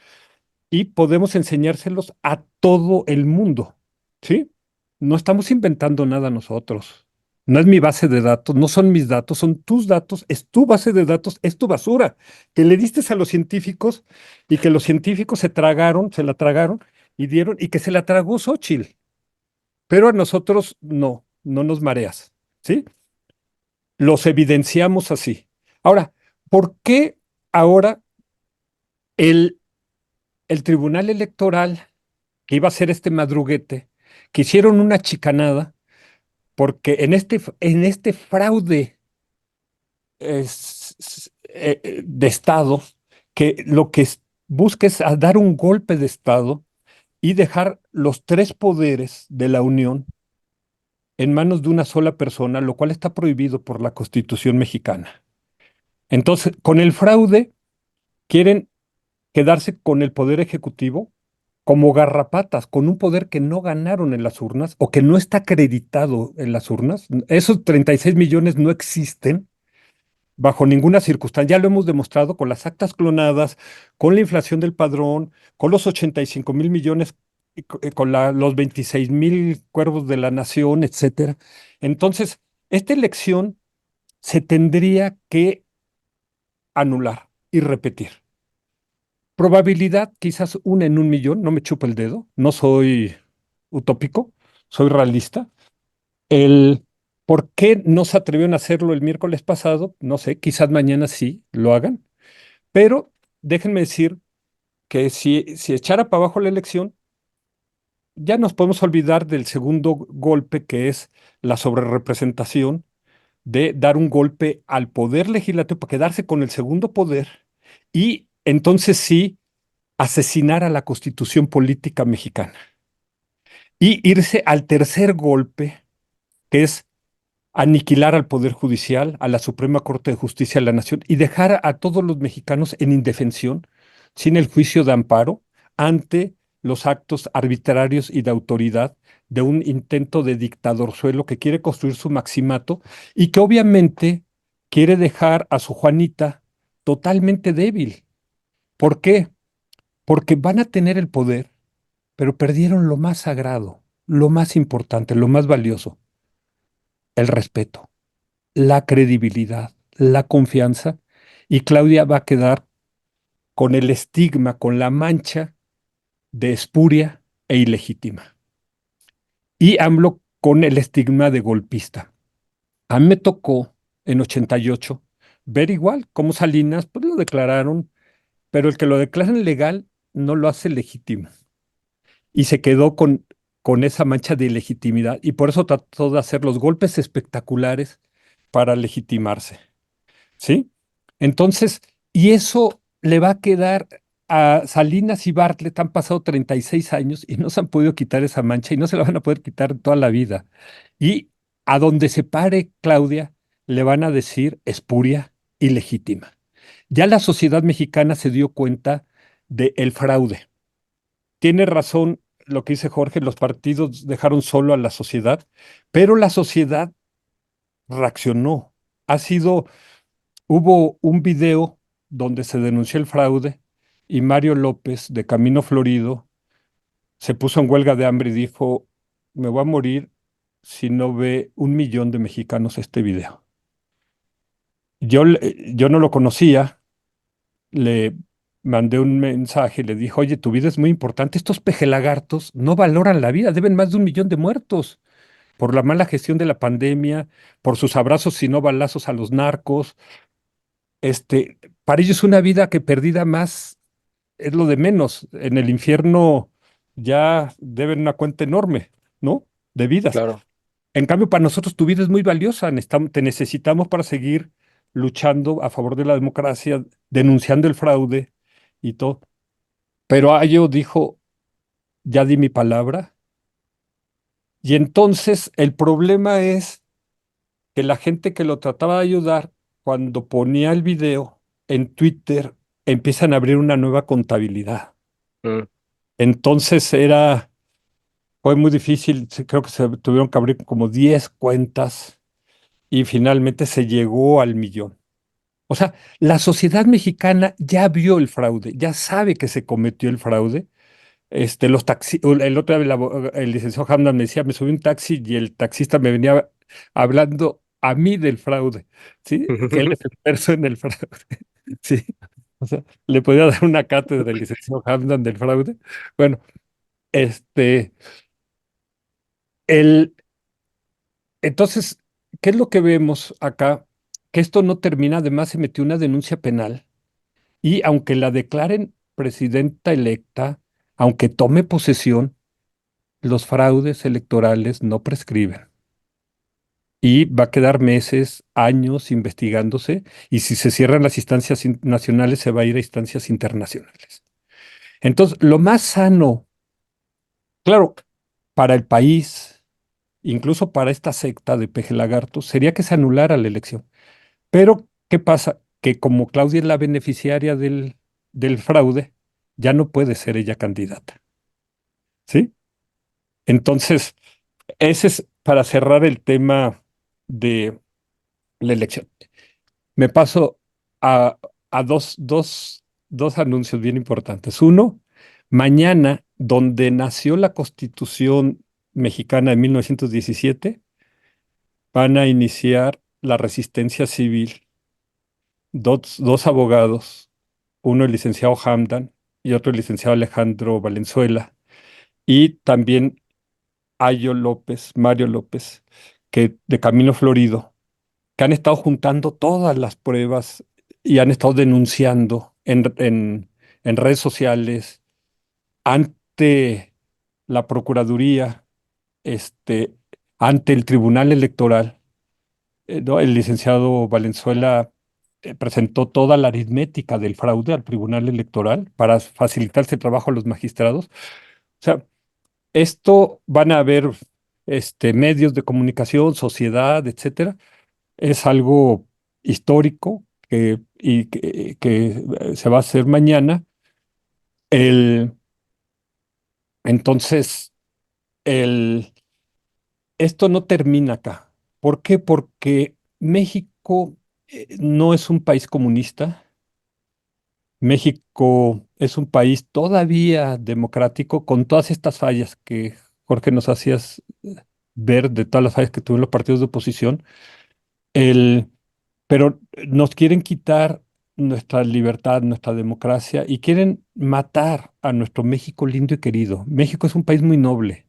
y podemos enseñárselos a todo el mundo, ¿sí? No estamos inventando nada nosotros. No es mi base de datos, no son mis datos, son tus datos, es tu base de datos, es tu basura, que le diste a los científicos y que los científicos se la tragaron y dieron, y que se la tragó Xóchitl, pero a nosotros no nos mareas, ¿sí? Los evidenciamos así. Ahora, ¿por qué ahora el, el Tribunal Electoral, que iba a ser este madruguete, que hicieron una chicanada? Porque en este fraude de Estado, que lo que busca es a dar un golpe de Estado y dejar los tres poderes de la Unión en manos de una sola persona, lo cual está prohibido por la Constitución mexicana. Entonces, con el fraude quieren quedarse con el poder ejecutivo como garrapatas, con un poder que no ganaron en las urnas o que no está acreditado en las urnas. Esos 36 millones no existen bajo ninguna circunstancia. Ya lo hemos demostrado con las actas clonadas, con la inflación del padrón, con los 85,000 millones, con los 26,000 cuervos de la nación, etcétera. Entonces, esta elección se tendría que anular y repetir. Probabilidad quizás una en un millón, no me chupo el dedo, no soy utópico, soy realista. El por qué no se atrevieron a hacerlo el miércoles pasado, no sé, quizás mañana sí lo hagan, Pero déjenme decir que si echara para abajo la elección, ya nos podemos olvidar del segundo golpe, que es la sobrerepresentación, de dar un golpe al poder legislativo para quedarse con el segundo poder y entonces sí asesinar a la Constitución política mexicana y irse al tercer golpe, que es aniquilar al Poder Judicial, a la Suprema Corte de Justicia de la Nación y dejar a todos los mexicanos en indefensión, sin el juicio de amparo, ante los actos arbitrarios y de autoridad de un intento de dictadorzuelo que quiere construir su maximato y que obviamente quiere dejar a su Juanita totalmente débil. ¿Por qué? Porque van a tener el poder, pero perdieron lo más sagrado, lo más importante, lo más valioso, el respeto, la credibilidad, la confianza, y Claudia va a quedar con el estigma, con la mancha de espuria e ilegítima. Y AMLO con el estigma de golpista. A mí me tocó en 88 ver igual cómo Salinas, pues lo declararon, pero el que lo declaran legal no lo hace legítimo. Y se quedó con esa mancha de ilegitimidad y por eso trató de hacer los golpes espectaculares para legitimarse. ¿Sí? Entonces, y eso le va a quedar a Salinas y Bartlett, han pasado 36 años y no se han podido quitar esa mancha y no se la van a poder quitar toda la vida. Y a donde se pare Claudia, le van a decir espuria y legítima. Ya la sociedad mexicana se dio cuenta del fraude. Tiene razón lo que dice Jorge, los partidos dejaron solo a la sociedad, pero la sociedad reaccionó. Ha sido Hubo un video donde se denunció el fraude y Mario López de Camino Florido se puso en huelga de hambre y dijo, me voy a morir si no ve 1 millón de mexicanos este video. Yo no lo conocía, le mandé un mensaje, le dije, oye, tu vida es muy importante, estos pejelagartos no valoran la vida, deben más de 1 millón de muertos por la mala gestión de la pandemia, por sus abrazos y no balazos a los narcos. Para ellos una vida que perdida más es lo de menos. En el infierno ya deben una cuenta enorme, ¿no? De vidas. Claro. En cambio, para nosotros tu vida es muy valiosa. Te necesitamos para seguir luchando a favor de la democracia, denunciando el fraude y todo. Pero Ayo dijo, ya di mi palabra. Y entonces el problema es que la gente que lo trataba de ayudar, cuando ponía el video en Twitter, empiezan a abrir una nueva contabilidad. Mm. Entonces fue muy difícil, creo que se tuvieron que abrir como 10 cuentas y finalmente se llegó al 1 millón. O sea, la sociedad mexicana ya vio el fraude, ya sabe que se cometió el fraude. El otro día el licenciado Hamdan me decía, me subí a un taxi y el taxista me venía hablando a mí del fraude, ¿sí? Que él es experto en el fraude, ¿sí? O sea, le podía dar una cátedra al licenciado Hamdan del fraude. Bueno, este, el, entonces, ¿qué es lo que vemos acá? Que esto no termina, además se metió una denuncia penal y aunque la declaren presidenta electa, aunque tome posesión, los fraudes electorales no prescriben y va a quedar meses, años investigándose y si se cierran las instancias nacionales se va a ir a instancias internacionales. Entonces, lo más sano, claro, para el país, incluso para esta secta de peje lagartos, sería que se anulara la elección. Pero, ¿qué pasa? Que como Claudia es la beneficiaria del fraude, ya no puede ser ella candidata. ¿Sí? Entonces, ese es para cerrar el tema de la elección. Me paso a dos anuncios bien importantes. Uno, mañana, donde nació la Constitución mexicana de 1917, van a iniciar la resistencia civil dos abogados, uno el licenciado Hamdan y otro el licenciado Alejandro Valenzuela, y también Mario López, que de Camino Florido, que han estado juntando todas las pruebas y han estado denunciando en redes sociales, ante la Procuraduría, este, ante el Tribunal Electoral. ¿No? El licenciado Valenzuela presentó toda la aritmética del fraude al Tribunal Electoral para facilitarse el trabajo a los magistrados. O sea, esto van a haber medios de comunicación, sociedad, etcétera. Es algo histórico que se va a hacer mañana. El, entonces, el, esto no termina acá. ¿Por qué? Porque México no es un país comunista. México es un país todavía democrático con todas estas fallas que Jorge nos hacías ver de todas las fallas que tuvieron los partidos de oposición. El, pero nos quieren quitar nuestra libertad, nuestra democracia y quieren matar a nuestro México lindo y querido. México es un país muy noble.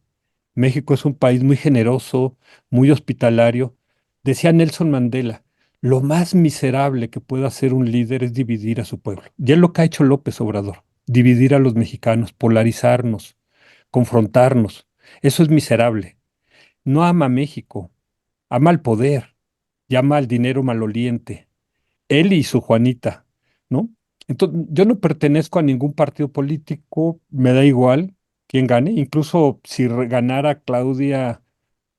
México es un país muy generoso, muy hospitalario. Decía Nelson Mandela, lo más miserable que puede hacer un líder es dividir a su pueblo. Y es lo que ha hecho López Obrador, dividir a los mexicanos, polarizarnos, confrontarnos. Eso es miserable. No ama a México, ama al poder, llama al dinero maloliente. Él y su Juanita, ¿no? Entonces, yo no pertenezco a ningún partido político, me da igual quién gane, incluso si ganara Claudia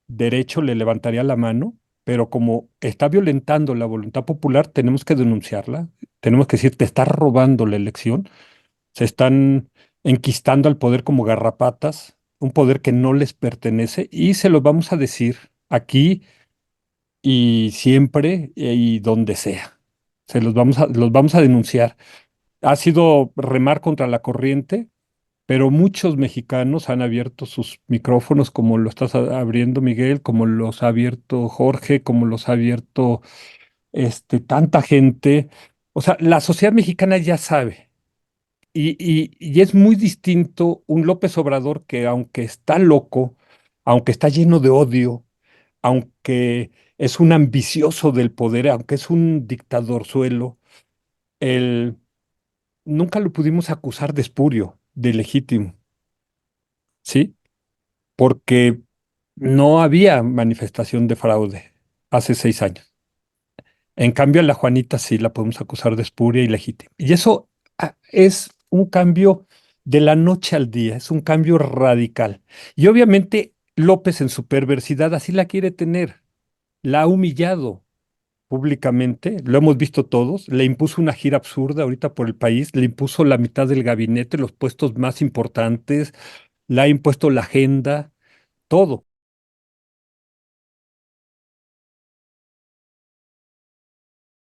Derecho le levantaría la mano, pero como está violentando la voluntad popular, tenemos que denunciarla, tenemos que decir, te estás robando la elección, se están enquistando al poder como garrapatas, un poder que no les pertenece, y se los vamos a decir aquí y siempre y donde sea. Los vamos a denunciar. Ha sido remar contra la corriente, pero muchos mexicanos han abierto sus micrófonos, como lo estás abriendo, Miguel, como los ha abierto Jorge, como los ha abierto tanta gente. O sea, la sociedad mexicana ya sabe. Y es muy distinto un López Obrador que, aunque está loco, aunque está lleno de odio, aunque es un ambicioso del poder, aunque es un dictadorzuelo, el, nunca lo pudimos acusar de espurio, de ilegítimo, ¿sí? Porque no había manifestación de fraude hace 6 años. En cambio, a la Juanita sí la podemos acusar de espuria y legítima. Y eso es un cambio de la noche al día, es un cambio radical. Y obviamente López en su perversidad así la quiere tener. La ha humillado públicamente, lo hemos visto todos, le impuso una gira absurda ahorita por el país, le impuso la mitad del gabinete, los puestos más importantes, le ha impuesto la agenda, todo.